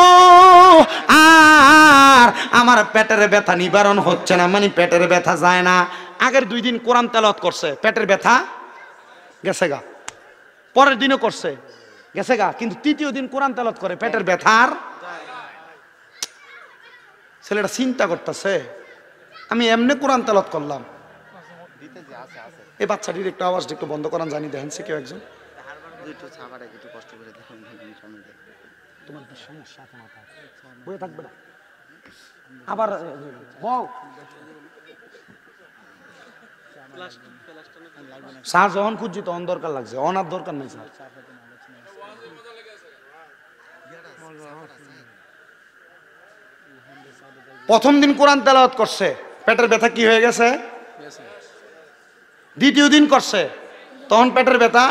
আর আমার পেটের ব্যথা নিবারণ হচ্ছে না, মানে পেটের ব্যথা যায় না। আগের 2 দিন কোরআন তেলাওয়াত করছে, পেটের ব্যথা গেছে গা, পরের দিনও করছে, গেছে গা, কিন্তু তৃতীয় দিন কোরআন তেলাওয়াত করে, পেটের ব্যথার ছেলেটা চিন্তা করতেছে, আমি এমনি কোরআন তেলাওয়াত করলাম। এই বাচ্চাটির একটু আওয়াজটা একটু বন্ধ করান, জানি দেখেন সে কেউ একজন। তোমার কি সমস্যা? বয়ে থাকবে না আবার স্যার যখন খুঁজছি তখন দরকার লাগছে, অনার দরকার নাই স্যার। প্রথম দিন কোরআন তেলাওয়াত করছে, পেটের ব্যথা কি হয়ে গেছে। দ্বিতীয় দিন করছে, তখন পেটের ব্যথা,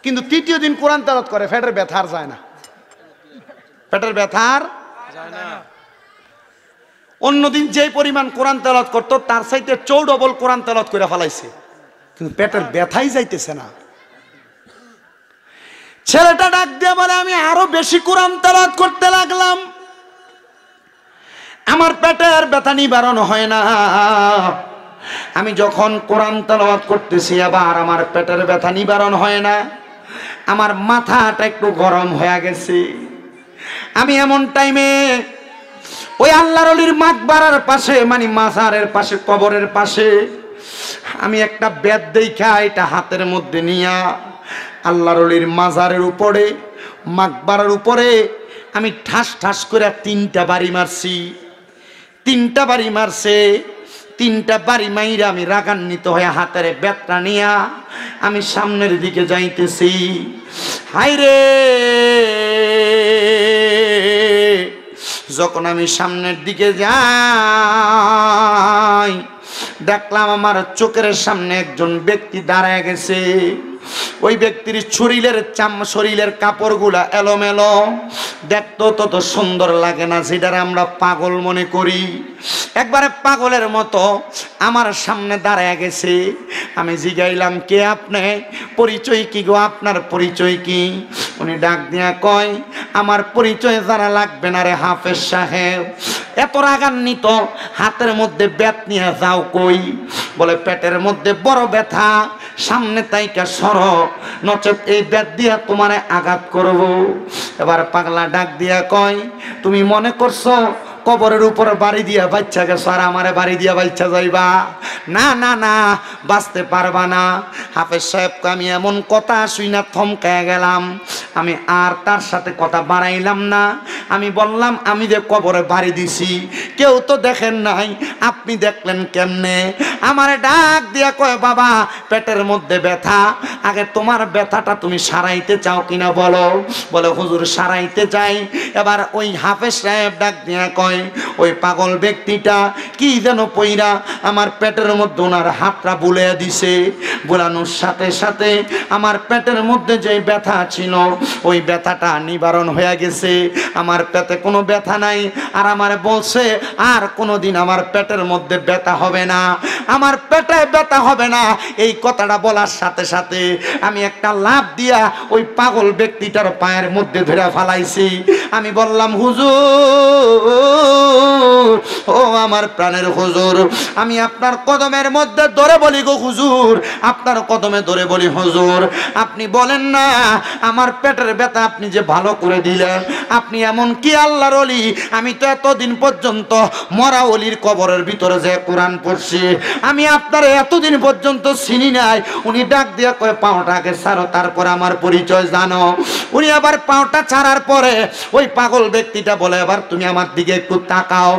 কিন্তু তৃতীয় দিন কোরআন তেলাওয়াত করে, পেটের ব্যথা আর যায় না, পেটের ব্যথা আর যায় না। অন্যদিন যে পরিমাণ কোরআন তেলাওয়াত করতো তার চাইতে 4 কোরআন তেলাওয়াত করে ফেলাইছে, কিন্তু পেটের ব্যথাই যাইতেছে না। ছেলেটা ডাক দিয়ে বলে, আমি আরো বেশি কোরআন তেলাওয়াত করতে লাগলাম, আমার পেটের ব্যথা নিবারণ হয় না। আমি যখন কোরআন তেলাওয়াত করতেছি, আবার আমার পেটের ব্যথা নিবারণ হয় না, আমার মাথাটা একটু গরম হয়ে গেছে। আমি এমন টাইমে ওই আল্লাহর ওলির মাকবারার পাশে, মানে মাজারের পাশে, কবরের পাশে, আমি একটা বেত দেখা এটা হাতের মধ্যে নিয়া আল্লাহর ওলির মাজারের উপরে, মাকবারার উপরে আমি ঠাস ঠাস করে 3টা বাড়ি মারছি। 3টা বাড়ি মারছে, 3টা বাড়ি মাইরা আমি রাগান্বিত হয়ে হাতের বেতটা নিয়া আমি সামনের দিকে যাইতেছি। হায়রে, যখন আমি সামনের দিকে যাই, দেখলাম আমার চোখের সামনে একজন ব্যক্তি দাঁড়ায় গেছে। ওই ব্যক্তির শরীরের কাপড়গুলা এলোমেলো, দেখতো তত সুন্দর লাগে না, যেটারে আমরা পাগল মনে করি। একবারে পাগলের মতো আমার সামনে দাঁড়ায় গেছে। আমি জিগাইলাম, কে আপনি? পরিচয় কি গো, আপনার পরিচয় কি? উনি ডাক দিয়া কয়, আমার পরিচয় জানা লাগবে না রে হাফেজ সাহেব। এত রাগান্বিত, হাতের মধ্যে ব্যাট নিয়ে যাও কই? বলে পেটের মধ্যে বড় ব্যথা, সামনে তাইকা সর, নচেত এই ব্যাট দিয়া তোমারে আঘাত করব। এবার পাগলা ডাক দিয়া কয়, তুমি মনে করছো কবরের উপর বাড়ি দিয়া বাচ্চা গেছো আর আমারে বাড়ি দিয়া বাচ্চা যাইবা? না না না, বাঁচতে পারবা না। হাফেজ সাহেবকে আমি এমন কথা শুই না থমকায় গেলাম। আমি আর তার সাথে কথা বাড়াইলাম না। আমি বললাম, আমি যে কবরে বাড়ি দিছি কেউ তো দেখেন নাই, আপনি দেখলেন কেমনে? আমারে ডাক দিয়া কয়, বাবা পেটের মধ্যে ব্যথা, আগে তোমার ব্যথাটা তুমি সারাইতে চাও কিনা বলো। বলে, হুজুর সারাইতে চাই। এবার ওই হাফেজ সাহেব ডাক দিয়া কয়, ওই পাগল ব্যক্তিটা কি যেন পইরা আমার পেটের মধ্যে ওনার হাতটা বুলিয়ে দিছে। বুলানোর সাথে সাথে আমার পেটের মধ্যে যে ব্যথা ছিল ওই ব্যথাটা নিবারণ হয়ে গেছে। আমার পেটে কোনো ব্যথা নাই। আর আমার বলছে, আর কোনোদিন আমার পেটের মধ্যে ব্যথা হবে না, আমার পেটে ব্যথা হবে না। এই কথাটা বলার সাথে সাথে আমি একটা লাফ দিয়া ওই পাগল ব্যক্তিটার পায়ের মধ্যে ধরে ফালাইছি। আমি বললাম, হুজুর, ও আমার প্রাণের হুজুর, আমি আপনার কদমের মধ্যে ধরে বলি গো হুজুর, আপনার কদমে ধরে বলি হুজুর, আপনি বলেন না আমার পেটের ব্যথা আপনি যে ভালো করে দিলেন। আপনি এমন কি আল্লাহর ওলি? আমি তো এতদিন পর্যন্ত মরা ওলির কবরের ভিতরে যে কোরআন পড়ছি, আমি আপনার এতদিন পর্যন্ত চিনি নাই। উনি ডাক দিয়ে কয়, পাওটাকে ছাড়ো, তারপর আমার পরিচয় জানো। উনি আবার পাওটা ছাড়ার পরে ওই পাগল ব্যক্তিটা বলে, এবার তুমি আমার দিকে একটু তাকাও।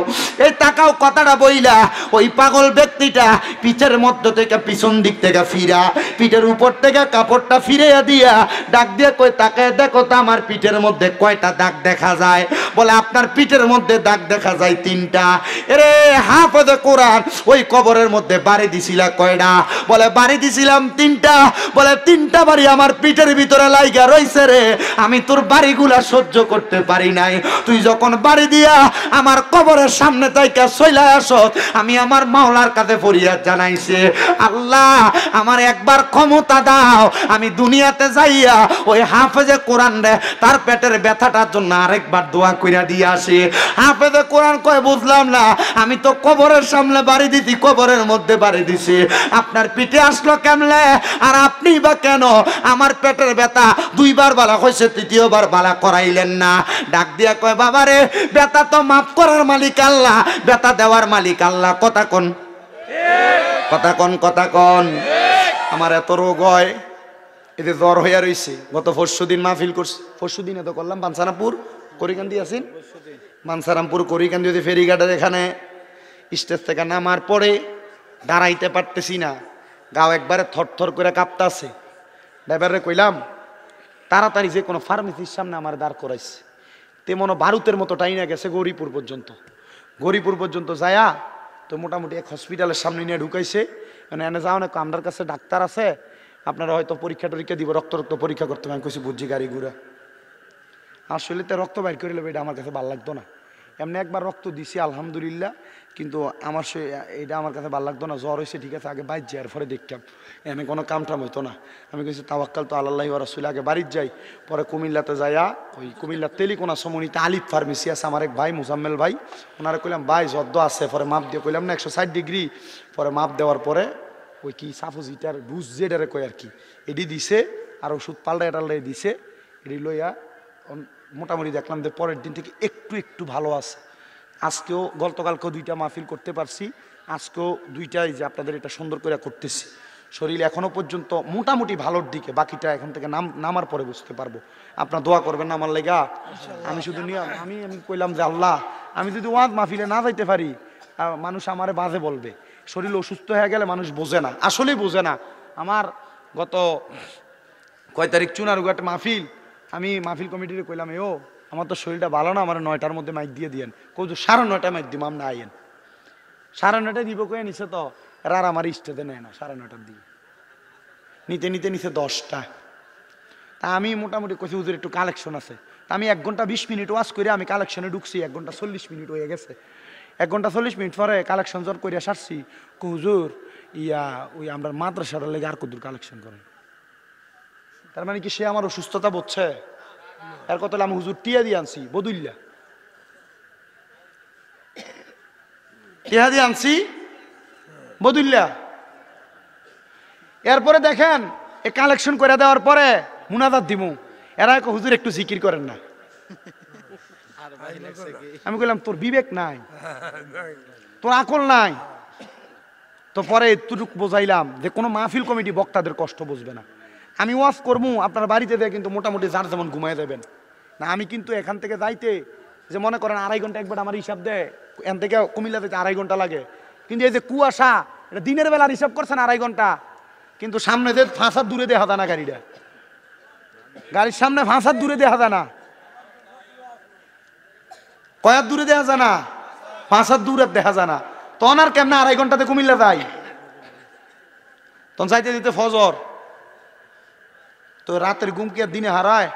এই তাকাও কথাটা বইলা ওই পাগল ব্যক্তিটা পিঠের মধ্যে থেকে পিছন দিক থেকে ফিরা, পিঠের উপর থেকে কাপড়টা ফিরিয়ে দিয়া ডাক দিয়ে কই, তাকায় দেখো তো আমার পিঠের মধ্যে কয়টা দাগ দেখা যায়? বলে, আপনার পিঠের মধ্যে দাগ দেখা যায় 3টা। এরে হাফেজে কোরআন, ওই কবরের মধ্যে বাড়ি দিছিলা কয়টা? বলে, বাড়ি দিছিলাম 3টা। বলে, 3টা বাড়ি আমার পিঠের ভিতরে লাইগা রইছে রে, আমি তোর বাড়িগুলা সহ্য করতে পারি নাই। তুই যখন বাড়ি দিয়া আমার কবরের সামনে তাইকা চইলা আসত, আমি আমার মাওলার কাছে ফরিয়াদ জানাইছে, আল্লাহ আমার একবার ক্ষমতা দাও, আমি দুনিয়াতে যাইয়া ওই হাফেজে কোরআন রে তার পেটের ব্যথাটার জন্য আরেকবার দোয়া কইরা দিয়ে আসি। হাফেজে কোরআন কয়, বুঝলাম না, আমি তো কবরের সামনে বাড়ি দিছি, কবরের মধ্যে বাড়ি দিছি, আপনার পিঠে আসলো কেমনে? আর আপনি বা কেন আমার পেটের ব্যথা 2বার বালা হয়েছে, 3য়বার বালা করাইলেন না? ডাক দিয়া কয়, বাবারে ব্যথা তো মাফ করার মালিক আল্লাহ, ব্যথা দেওয়ার মালিক আল্লাহ। কথা কোন, কথা কোন, কথা কোন। আমার এত রোগ হয়, এতে জ্বর হইয়া রইছে। গত পরশুদিন মাহফিল করছি, পরশুদিন এত করলাম বাঞ্ছারামপুর করিকান্দি আছেন, বাঞ্ছারামপুর করিকান্দি ফেরিঘাটের এখানে স্টেজ থেকে নামার পরে দাঁড়াইতে পারতেছি না, গাও একবারে থরথর করে কাঁপতাছে। ড্রাইভারে কইলাম, তাড়াতাড়ি যে কোনো ফার্মেসির সামনে আমার দাঁড় করাইছে। তেমন ভারতের মতো টাইনা গেছে গৌরীপুর পর্যন্ত। গৌরীপুর পর্যন্ত যায়া তো মোটামুটি এক হসপিটালের সামনে নিয়ে ঢুকাইছে। মানে এনে যাও না, আমার কাছে ডাক্তার আছে, আপনারা হয়তো পরীক্ষা টরীক্ষা দিব, রক্ত পরীক্ষা করতে হবে। আমি কইছি, বুঝছি গাড়ি ঘুরা, আসলে তো রক্ত বাইর করে নেবে, এটা আমার কাছে ভালো লাগতো না। এমনি একবার রক্ত দিছি আলহামদুলিল্লাহ, কিন্তু আমার এটা আমার কাছে ভালো লাগতো না। জ্বর হয়েছে ঠিক আছে, আগে বাইর যাই, এরপরে দেখতাম, এনে কোনো কামটাম হইতো না। আমি কইছি, তাওয়াক্কাল তো আল্লাহ ওয়া রাসূল, আগে বাড়ির যাই। পরে কুমিল্লাতে যাইয়া ওই কুমিল্লার তেলিকোনা সমনিতে আলিফ ফার্মেসি আছে, আমার এক ভাই মুজাম্মেল ভাই, ওনারা কইলাম, ভাই জর্দ আছে। পরে মাপ দিয়ে কইলাম না 160 ডিগ্রি। পরে মাপ দেওয়ার পরে ওই কি সাফোজিটার বুঝ যেটারে কয় আর কি, এটি দিছে, আর ওষুধ পাল্টায় দিছে। এটি লইয়া মোটামুটি দেখলাম যে পরের দিন থেকে একটু একটু ভালো আছে। আজকেও গতকালকেও 2টা মাহফিল করতে পারছি, আজকেও 2টাই যে আপনাদের এটা সুন্দর করে করতেছি। শরীর এখনো পর্যন্ত মোটামুটি ভালোর দিকে, বাকিটা এখন থেকে নামার পরে বুঝতে পারবো। আপনার দোয়া করবেন না আমার লেগা? আমি শুধু আমি কইলাম যে আল্লাহ, আমি যদি ওয়াজ মাহফিলে না যাইতে পারি, মানুষ আমারে বাজে বলবে। শরীর অসুস্থ হয়ে গেলে মানুষ বোঝে না, আসলেই বোঝে না। আমার গত কয় তারিখ চুনারুঘাট মাহফিল, আমি মাহফিল কমিটিতে কইলাম, আমার তো শরীরটা ভালো না, আমার 9টার মধ্যে মাইক দিয়ে দিয়েন। কই 9:30 মাইক দিব, আমরা আইয়েন 9:30 দিব কয়ে নিছে তো, আর আমার স্টেজে নেয় না 9:30 দিকে। নিতে নিতে নিচে 10টা। তা আমি মোটামুটি কইছি হুজুর একটু কালেকশন আছে। তা আমি 1 ঘন্টা 20 মিনিট ওয়াজ করে আমি কালেকশনে ঢুকছি, 1 ঘন্টা 40 মিনিট হয়ে গেছে। 1 ঘন্টা 40 মিনিট পরে কালেকশন জোর করিয়া সারছি। হুজুর ওই আমরা মাদ্রাসাটার লেগে আর কদ্দুর কালেকশন করে। তার মানে কি সে আমার অসুস্থতা বুঝছে? এর কথা আমি হুজুর টিয়া দিয়ে আনছি বদুল্লা, টিয়া দিয়ে আনছি বদুল্লা। এরপরে দেখেন এই কালেকশন করে দেওয়ার পরে মুনাজাত দিমু, এরা হুজুর একটু জিকির করেন না। আমি বললাম তোর বিবেক নাই, তোর আকল নাই। তো পরে এতটুকু বোঝাইলাম যে কোনো মাহফিল কমিটি বক্তাদের কষ্ট বুঝবে না। আমি ওয়াজ করবো আপনার বাড়িতে দেয় কিন্তু মোটামুটি যার যেমন ঘুমাই দেবেন না। আমি কিন্তু এখান থেকে যাইতে যে মনে করেন 2.5 ঘন্টা একবার আমার হিসাব দেয়, এখান থেকে কুমিল্লা যেতে 2.5 ঘন্টা লাগে। কিন্তু এই যে কুয়াশা, এটা দিনের বেলার হিসাব করছেন 2.5 ঘন্টা, কিন্তু সামনে যে 5 হাত দূরে দেখা যায় না গাড়িটা, গাড়ির সামনে 5 হাত দূরে দেখা যায় না। কয় হাত দূরে দেখা যায় না? 5 হাত দূরে দেখা যায় না। তখন আর কেমনে 2.5 ঘন্টাতে কুমিল্লা যাই? তখন যাইতে দিতে ফজর, তো রাতের ঘুম কি আর দিনে হারায়?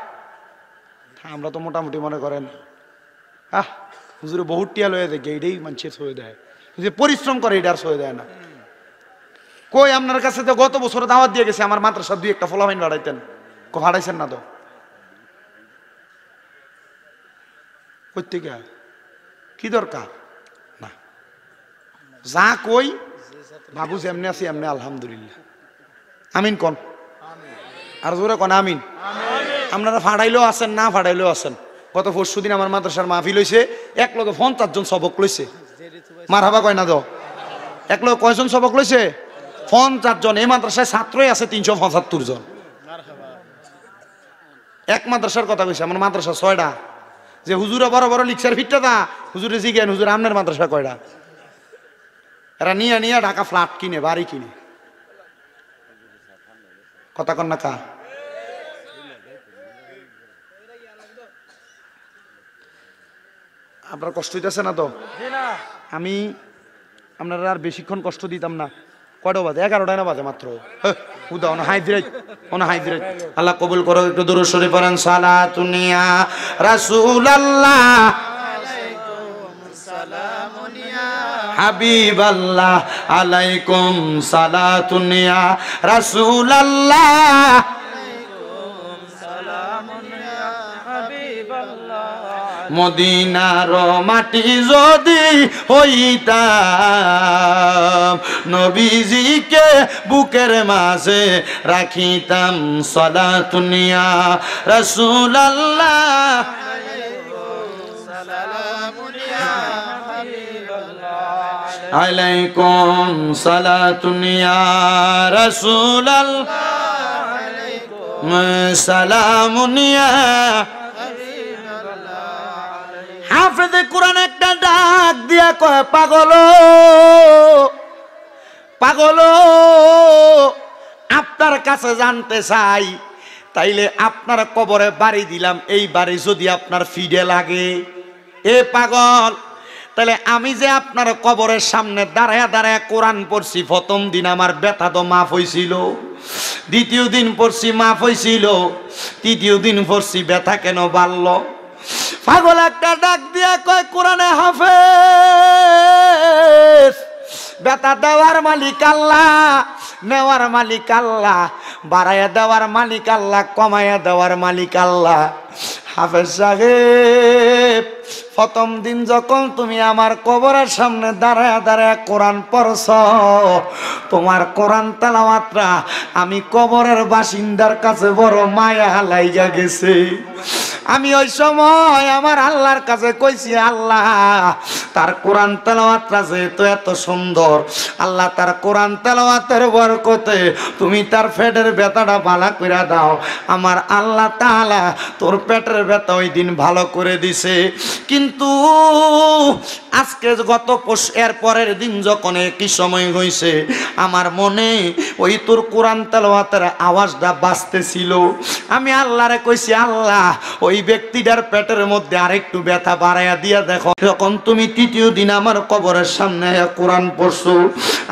আমরা তো মোটামুটি মনে করেন হুজুরে বহুত টিয়া লয়ে দেখে এইটাই মানুষের সয়ে দেয়, যে পরিশ্রম করে এটা আর সয়ে দেয় না। কই আপনার কাছে তো গত বছর দাওয়াত দিয়ে গেছে, আমার মাদ্রাসা 2-1টা ফলাফাইন বাড়াইতেন, হারাইছেন না তো? প্রত্যেকে কি দরকার না, যা কই বাবু যেমনি আছি এমনি আলহামদুলিল্লাহ। আমিন কন, আর জোরে কন আমিন। আপনারা ফাড়াইলেও আছেন, না ফাড়াইলেও আছেন। গত পরশুদিন আমার মাদ্রাসার মাহফিল হইছে, 1 লগে 50 জন সবক লইছে। মারহাবা কয় না তো? 1 লগে কয়জন সবক লইছে? 50 জন। এই মাদ্রাসায় ছাত্রই আছে 375 জন। এক মাদ্রাসার কথা কইছে, আমার মাদ্রাসা 6টা। যে হুজুরা বড় বড় লিকচার ফিটটা দা হুজুরে জিজ্ঞেন হুজুর আপনার মাদ্রাসা কয়টা? এরা নিয়ে নিয়ে ঢাকা ফ্ল্যাট কিনে, বাড়ি কিনে। কথা কন না কা? আপনার কষ্ট হইতেছে না তো? আমি আপনারা আর বেশিক্ষণ কষ্ট দিতাম না। কয়টা বাজে? 11টায় না বাজে মাত্র। উদা হাইদ্রাইট আল্লাহ কবুল করো। একটু দুরূদ শরীফ পড়েন। সালাতুনিয়া রাসূলুল্লাহ হাবিবাল্লাহ আলাইকুম সালাতুনিয়া রাসূলুল্লাহ মদিনার মাটি যদি হইতাম, নবীজিকে বুকের মাঝে রাখিতাম। সালাতুনিয়া রাসূলুল্লাহ আলাইকুম সালাতুনিয়া রাসূলুল্লাহ সালামুনিয়া। হাফেজে কোরআন একটা ডাক দিয়া কয়, পাগলো পাগলো আপনার কাছে জানতে চাই, তাইলে আপনার কবরে বাড়ি দিলাম, এই বাড়ি যদি আপনার ফিডে লাগে, এ পাগল, তাহলে আমি যে আপনার কবরের সামনে দাঁড়ায় দাঁড়ায় কোরআন পড়ছি, প্রথম দিন আমার ব্যথা তো মাফ হয়েছিল, দ্বিতীয় দিন পড়ছি মাফ হয়েছিল, তৃতীয় দিন পড়ছি ব্যথা কেন বাড়ল? পাগল একটা ডাক দিয়া কয়, কোরআনে হাফেজ, ব্যথা দেওয়ার মালিক আল্লাহ, নেওয়ার মালিক আল্লাহ, বাড়াইয়া দেওয়ার মালিক আল্লাহ, কমাইয়া দেওয়ার মালিক আল্লাহ। হাফেজ সাহেব, প্রথম দিন যখন তুমি আমার কবরের সামনে দাঁড়ায় দাঁড়ায় কোরআন পড়ছ, তোমার কোরআন তেলাওয়াতটা আমি কবরের বাসিন্দার কাছে বড় মায়া লাইগা গেছে। আমি ওই সময় আমার আল্লাহর কাছে কইছি, আল্লাহ তার কোরআন তেলাওয়াতটা যেহেতু এত সুন্দর, আল্লাহ তার কোরআন তেলাওয়াতের বরকতে তুমি তার পেটের ব্যথাটা ভালো করে দাও। আমার আল্লাহ তাআলা তোর পেটের ব্যথা ওই দিন ভালো করে দিছে। কিন্তু আজকে গত এর পরের দিন যখন একই সময় হয়েছে, আমার মনে ওই তোর কোরআন তেলাওয়াতের আওয়াজটা বাজতেছিল, আমি আল্লাহরে কইছি, আল্লাহ ওই ব্যক্তিটার পেটের মধ্যে আরেকটু ব্যথা বাড়াইয়া দিয়া দেখো। যখন তুমি তৃতীয় দিন আমার কবরের সামনে কোরআন পড়ছো,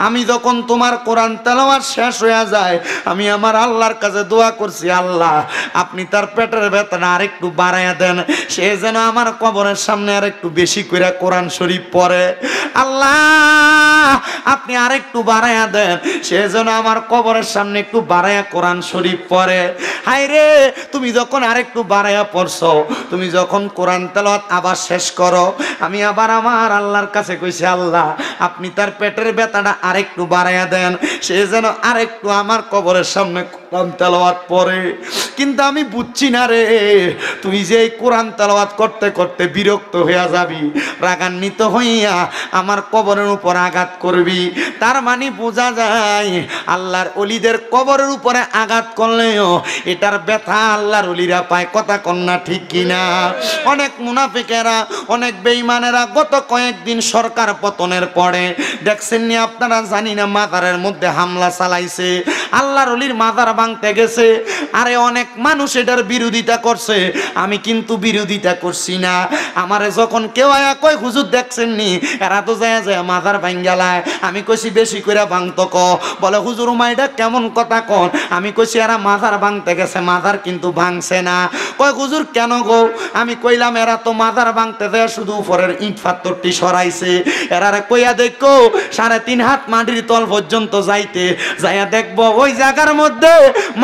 আমি যখন তোমার কোরআন তেলাওয়াত শেষ হয়ে যায়, আমি আমার আল্লাহর কাছে দোয়া করছি, আল্লাহ আপনি তার পেটের ব্যথাটা আরেকটু বাড়াইয়া দেন, সে যেন আমার কবরের সামনে আরেকটু বেশি করে কোরআন শরীফ পড়ে। আল্লাহ আপনি আরেকটু বাড়াইয়া দেন, সে যেন আমার কবরের সামনে একটু বাড়াইয়া কোরআন শরীফ পড়ে। হায় রে, তুমি যখন আরেকটু বাড়াইয়া পড়ছো, তুমি যখন কোরআন তেলাওয়াত আবার শেষ করো, আমি আবার আমার আল্লাহর কাছে কইছি, আল্লাহ আপনি তার পেটের ব্যথাটা আরেকটু বাড়াইয়া দেন, সে যেন আরেকটু আমার কবরের সামনে কোরআন তেলাওয়াত পড়ে। কিন্তু আমি বুঝছি না রে, তুই যে এই কোরআন তেলাওয়াত করতে করতে বিরক্ত হইয়া যাবি, রাগান্বিত হইয়া আমার কবরের উপর আঘাত করবি। তার মানে বোঝা যায় আল্লাহর ওলিদের কবরের উপরে আঘাত করলেও এটার ব্যথা আল্লাহর ওলিরা পায়। কথা কন্যা ঠিক কিনা? অনেক মুনাফিকেরা, অনেক বেঈমানেরা গত কয়েকদিন সরকার পতনের পরে দেখছেন নি আপনারা, জানি না, মাজারের মধ্যে হামলা চালাইছে, আল্লাহর ওলির মাজার ভাঙতে গেছে। আরে অনেক মানুষ এটার বিরোধিতা করছে, আমি কিন্তু বিরোধিতা করছি না। আমারে যখন কেউ আয়া কয় হুজুর দেখছেন নি এরা তো যায় যায় মাজার ভাঙ্গালায়, আমি কইছি বেশি করে ভাঙতো ক। বলে হুজুর মাইটা কেমন কথা কন? আমি কইছি এরা মাজার ভাঙতে গেছে, মাজার কিন্তু ভাঙছে না। কয় হুজুর কেন গো? আমি কইলাম এরা তো মাজার ভাঙতে দেয় শুধু উপরের ইট পাথরটি সরাইছে, এরারে কইয়া দেখো 3.5 হাত মাটির তল পর্যন্ত যাইতে যাইয়া দেখবো ওই জায়গার মধ্যে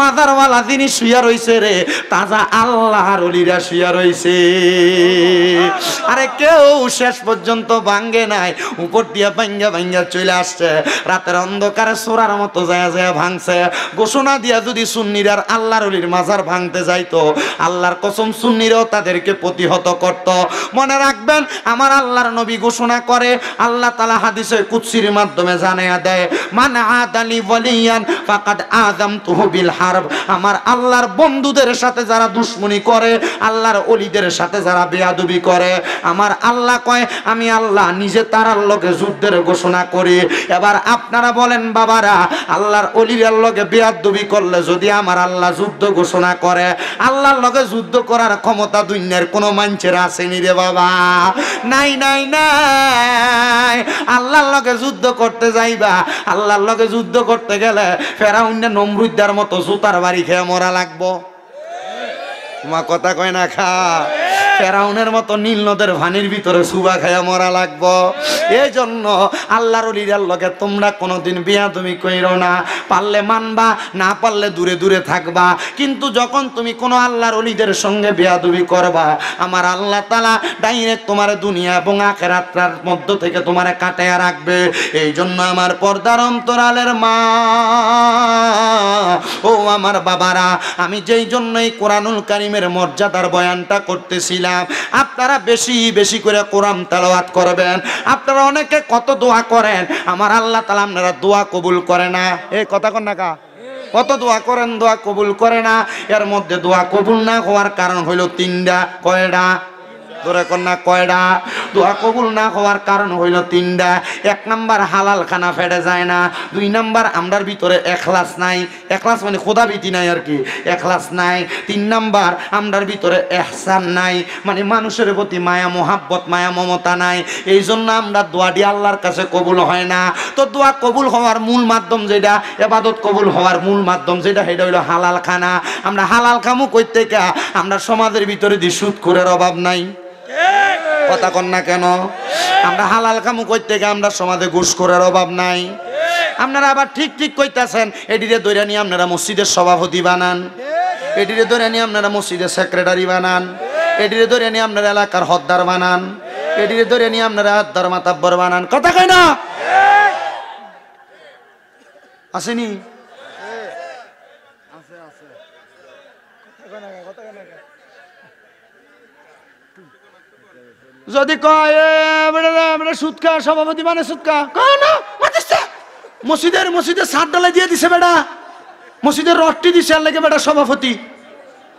মাজারওয়ালা যিনি শুয়া রইছে রে, তাজা আল্লাহর ওলিরা শুয়া রইছে। আরে কেউ শেষ পর্যন্ত ভাঙ্গে নাই, উপর দিয়া ভাঙ্গা ভাঙ্গা চলে আসছে, রাতের অন্ধকারে সোরার মতো যায় যায় ভাঙছে। ঘোষণা দিয়া যদি সুন্নিরার আল্লাহর ওলির মাজার ভাঙতে যাইতো, আল্লাহর কসম সুন্নিরাও তাদেরকে প্রতিহত করত। মনে রাখবেন, আমার আল্লাহর নবী ঘোষণা করে, আল্লাহ তাআলা হাদিসে কুদসির মাধ্যমে জানায়া দেয়, মান আদালি ওয়ালিয়ান ফাকাদ আযামতুহু বিল হারব। আমার আল্লাহর বন্ধুদের সাথে যারা দুশমনি করে, আল্লাহর ওলিদের সাথে যারা বেয়াদবি করে, আমার আল্লাহ কয় আমি আল্লাহ নিজে তারার লগে যুদ্ধের ঘোষণা করি। এবার আপনারা বলেন বাবারা, আল্লাহর ওলির লগে বেয়াদবি করলে যদি আমার আল্লাহ যুদ্ধ ঘোষণা করে, আল্লাহর লগে যুদ্ধ করার ক্ষমতা দুনিয়ার কোনো মানুষের আসেনি রে বাবা, নাই নাই নাই। আল্লাহর লগে যুদ্ধ করতে যাইবা, আল্লাহর লগে যুদ্ধ করতে গেলে ফেরাউন নমরুদ্দার মতো জুতার বাড়ি খেয়ে মরা লাগবো। তোমার কথা কয় না খা, ফেরাউনের মতো নীল নদের ভানির ভিতরে সুবা খায়া মরা লাগবো। এই জন্য আল্লাহর ওলির লগে তোমরা কোনোদিন বেয়াদবি কইরো না, পারলে মানবা, না পারলে দূরে দূরে থাকবা। কিন্তু যখন তুমি কোনো আল্লাহর ওলিদের সঙ্গে বেয়াদবি করবা, আমার আল্লাহ তাআলা ডাইরেক্ট তোমার দুনিয়া এবং আখিরাতের মধ্য থেকে তোমারে কাটায়া রাখবে। এই জন্য আমার পর্দার অন্তরালের মা ও আমার বাবারা, আমি যেই জন্য এই কোরআনুল কারীমের মর্যাদার বয়ানটা করতেছিলাম, আপনারা বেশি বেশি করে কোরআন তেলাওয়াত করবেন। আপনারা অনেকে কত দোয়া করেন, আমার আল্লাহ তাআলা আপনারা দোয়া কবুল করে না। এই কথা কন না কা, কত দোয়া করেন, দোয়া কবুল করে না। এর মধ্যে দোয়া কবুল না হওয়ার কারণ হইল 3টা। কয়টা? ধরে কন্যা কয়টা? দোয়া কবুল না হওয়ার কারণ হইল 3টা। 1 নাম্বার হালাল খানা ফেটে যায় না। 2 নাম্বার আমরার ভিতরে এখলাস নাই, এখলাস মানে খোদাভীতি নাই আর কি, এখলাস নাই। 3 নাম্বার আমরার ভিতরে ইহসান নাই, মানে মানুষের প্রতি মায়া মোহাব্বত, মায়া মমতা নাই। এই জন্য আমরা দোয়াটি আল্লাহর কাছে কবুল হয় না। তো দোয়া কবুল হওয়ার মূল মাধ্যম যেটা, ইবাদত কবুল হওয়ার মূল মাধ্যম যেটা, সেটা হইল হালাল খানা। আমরা হালাল খামু কইতে কা, আমরা সমাজের ভিতরে দি সুদ করে অভাব নাই। কথা কন না কেন? আমরা হালাল কামু করতে গিয়ে আমরা সমাজে ঘুষখোরের অভাব নাই। আপনারা আবার ঠিক ঠিক কইতাছেন, এটিরে ধরে নিয়ে আপনারা মসজিদের সভাপতি বানান, এটিরে ধরে নিয়ে আপনারা মসজিদের সেক্রেটারি বানান, এটিরে ধরে নিয়ে আপনারা এলাকার হদ্দার বানান, এটিরে ধরে নিয়ে আপনারা হদ্দার মাতাব্বর বানান। কথা কয় না? আসেনি? যদি কয় সুৎকা সভাপতি মানে সুৎকা, মসজিদের ছাদ ডালাই দিয়ে দিছে বেটা, মসজিদের রডটি দিছে আর লেগে বেটা সভাপতি।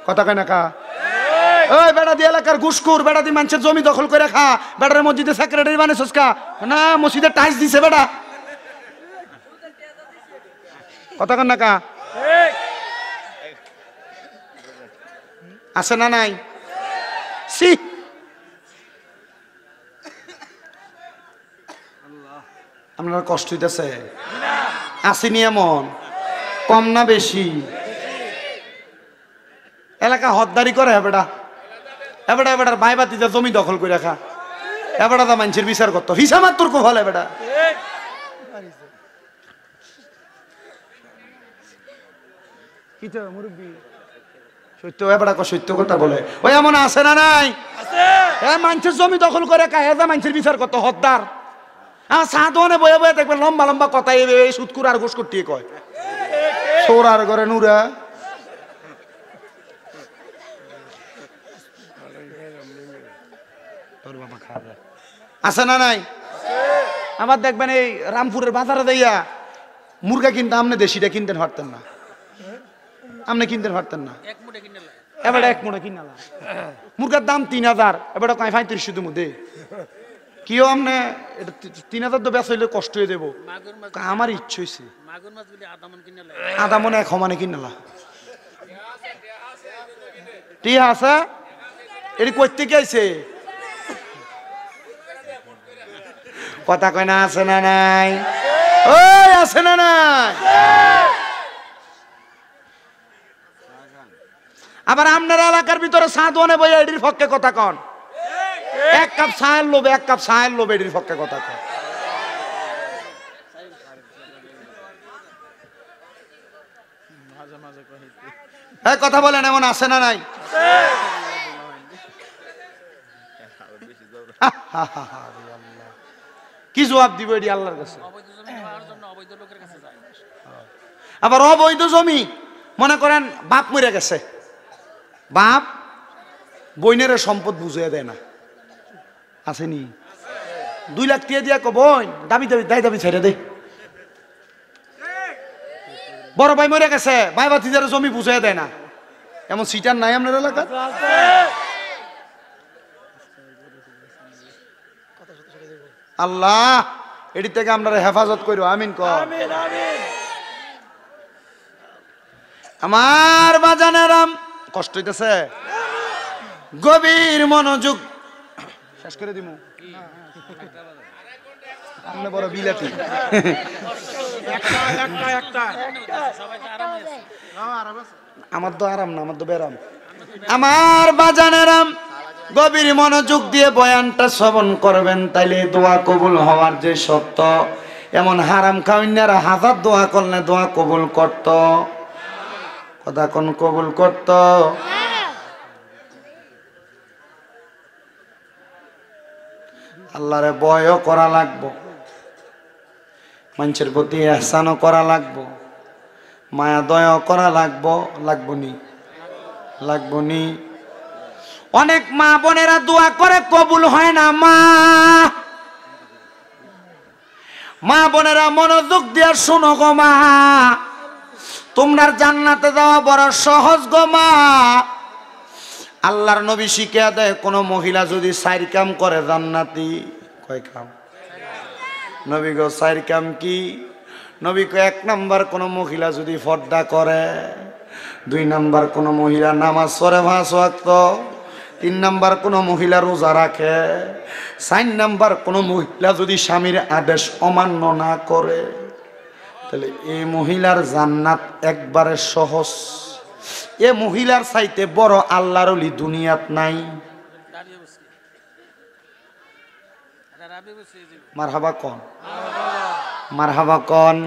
কথা কয় না কা? ওই বেটা দিয়ে এলাকার ঘুষখোর, বেটা দিয়ে মানুষের জমি দখল করে খা, বেটার মসজিদের সেক্রেটারি মানে সুৎকা না, মসজিদের টাইস দিছে বেটা। কথা কয় না কা? আছে না নাই? সি আপনার কষ্ট হইতেছে? আসেনি এমন? কম না বেশি? এলাকা হদ্দারি করে হেবেটা এবেটা এবেটার ভাই বাতিতে জমি দখল করে রাখা এবেটা দা মানুষের বিচার করতো হিসাব তোর কো ভালো এবেটা কি তো মুরব্বি সত্য এবেটা কো সত্য কথা বলে ওই এমন আছে না নাই? এ মানুষের জমি দখল করে কাহেদা মানুষের বিচার করতো হদ্দার সাধনে বয়ে বয়ে দেখবেন লম্বা লম্বা কথা এই সুৎকুর আর ঘোষ করতে কয় সৌরার ঘরে নুরা আছে না নাই? আবার দেখবেন এই রামপুরের বাজারে যাইয়া মুরগা কিনতে আপনি দেশিটা কিনতে পারতেন না, আপনি কিনতে পারতেন না, এবার এক মুড়া কিনালা মুরগার দাম 3000 এবার কয় 3500 মধ্যে কিও আপনি 3000 তো বেচা হইলে কষ্ট হয়ে দেবো আমার ইচ্ছে হয়েছে আধা মনে এক সমানে কিনালা ঠিক আছে এটি করতে কি আইছে কথা কয় না? আছে না নাই? ওই আছে না নাই? আবার আপনার এলাকার ভিতরে সাধনে বই এটির পক্ষে কথা কন, এক কাপ চায়ের লোভে এক কাপ চায়ের লোভে এটির পক্ষে কথা কন। কথা বলেন এমন আছে না নাই? কি জবাব দিব এটি আল্লাহর কাছে? আবার অবৈধ জমি মনে করেন বাপ মরে গেছে, বাপ বইনের সম্পদ বুঝিয়ে দেয় না, আসেনি 2 লাখ টাকা দিয়া কো বোন দাবি দাবি দায় দাবি ছেড়ে দে, বড় ভাই মরে গেছে ভাই ভাতিজার জমি বুঝিয়ে দেয় না, এমন সিটার নাই আপনার এলাকা? আল্লাহ এটি থেকে আপনারা হেফাজত করো, আমিন কর। আমার বাজানেরাম কষ্ট হইতেছে, গভীর মনোযোগ শেষ করে দিমু আপনি বড় বিলাতি আমার তো আরাম না, আমার তো বেরাম। আমার বাজানেরাম গভীর মনোযোগ দিয়ে বয়ানটা শ্রবণ করবেন, তাইলে দোয়া কবুল হওয়ার যে সত্য, এমন হারাম খাওয়াইনারা হাজার দোয়া করলে দোয়া কবুল করত, কথা কোন কবুল করত? আল্লাহরে ভয়ও করা লাগবো, মানুষের প্রতি ইহসানও করা লাগবো, মায়া দয়াও করা লাগবো, লাগবো নি? লাগবো নি? অনেক মা বোনেরা দোয়া করে কবুল হয় না, মা বোনেরা মনোযোগ দিয়ে শুনো গো মা, তোমরা জান্নাতে যাওয়া বড় সহজ গো মা। আল্লাহর নবী শিখিয়ে দেয় কোন মহিলা যদি 4 কাম করে জান্নাতি। কয় কাম? নবী গো 4 কাম কি? নবী কয় 1 নাম্বার কোন মহিলা যদি পর্দা করে, 2 নাম্বার কোন মহিলা নামাজ পড়ে 5 ওয়াক্ত, 3 নাম্বার কোন মহিলা রোজা রাখে, 4 নাম্বার কোন মহিলা যদি স্বামীর আদেশ অমান্য না করে, তাহলে এই মহিলার জান্নাত একবারে সহজ। এ মহিলার চাইতে বড় আল্লাহর ওলি দুনিয়াত নাই। মারহাবা কোন? মারহাবা কোন?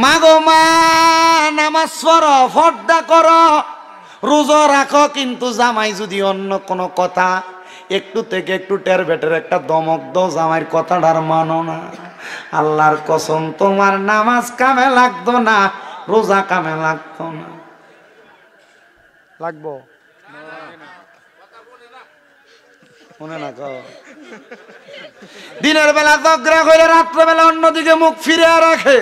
মাগো মা নামাজ পড়ো, পর্দা করো, রোজা রাখো, কিন্তু জামাই যদি অন্য কোনো কথা একটু থেকে একটু টের বেটের একটা দমক দাও, জামাইয়ের কথাটার মানো না, আল্লাহর কসম তোমার নামাজ কামে লাগতো না, রোজা কামে লাগতো না। লাগবো? মনে না কও? দিনের বেলা ঝগড়া করে রাত্রেবেলা অন্যদিকে মুখ ফিরে রাখে।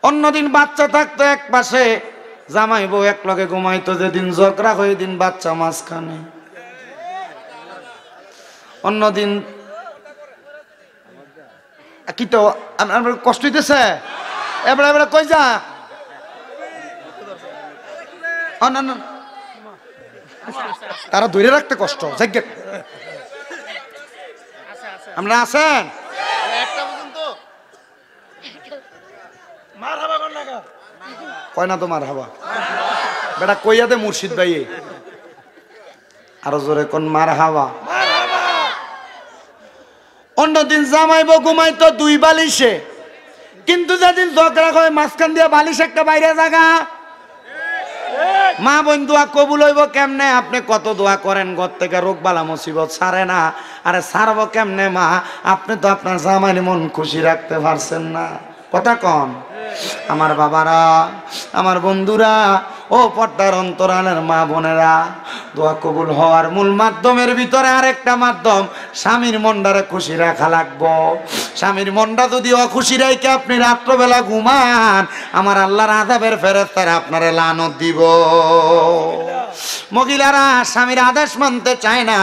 অন্যদিন বাচ্চা থাকতো এক পাশে, জামাই বউ এক লগে ঘুমাইতো, যেদিন ঝগড়া হয়ে দিন বাচ্চা মাঝখানে। অন্যদিন কি তো কষ্ট হইতেছে, এবারে এবারে কই যা না না, তারা ধরে রাখতে কষ্ট। আমরা আছেন একটা বুঝুন তো কয় না তোমার হাবা বেটা কইয়া দে মুর্শিদ ভাই আরো জোরে কোন মার হাওয়া। অন্যদিন জামাইবো ঘুমাইতো 2 বালিশে, কিন্তু যেদিন ঝগড়া হয় মাঝখান দিয়ে বালিশ একটা বাইরে জায়গা। মা বোন দোয়া কবুল হইব কেমনে? আপনি কত দোয়া করেন, ঘর থেকে রোগ বালা মুসিবত ছাড়ে না। আরে ছাড়বো কেমনে মা? আপনি তো আপনার জামাইয়ের মন খুশি রাখতে পারছেন না। কথা কন আমার বাবারা, আমার বন্ধুরা, ও পর্দার অন্তরালের মা বোনেরা, দোয়া কবুল হওয়ার মূল মাধ্যমের ভিতরে আরেকটা মাধ্যম, স্বামীর মনটারে খুশি রাখা লাগবো। স্বামীর মনটা যদি অখুশি রাখে আপনি রাত্রবেলা ঘুমান, আমার আল্লাহর আযাবের ফেরেশতারা আপনারে লানত দিব। মহিলারা স্বামীর আদেশ মানতে চায় না,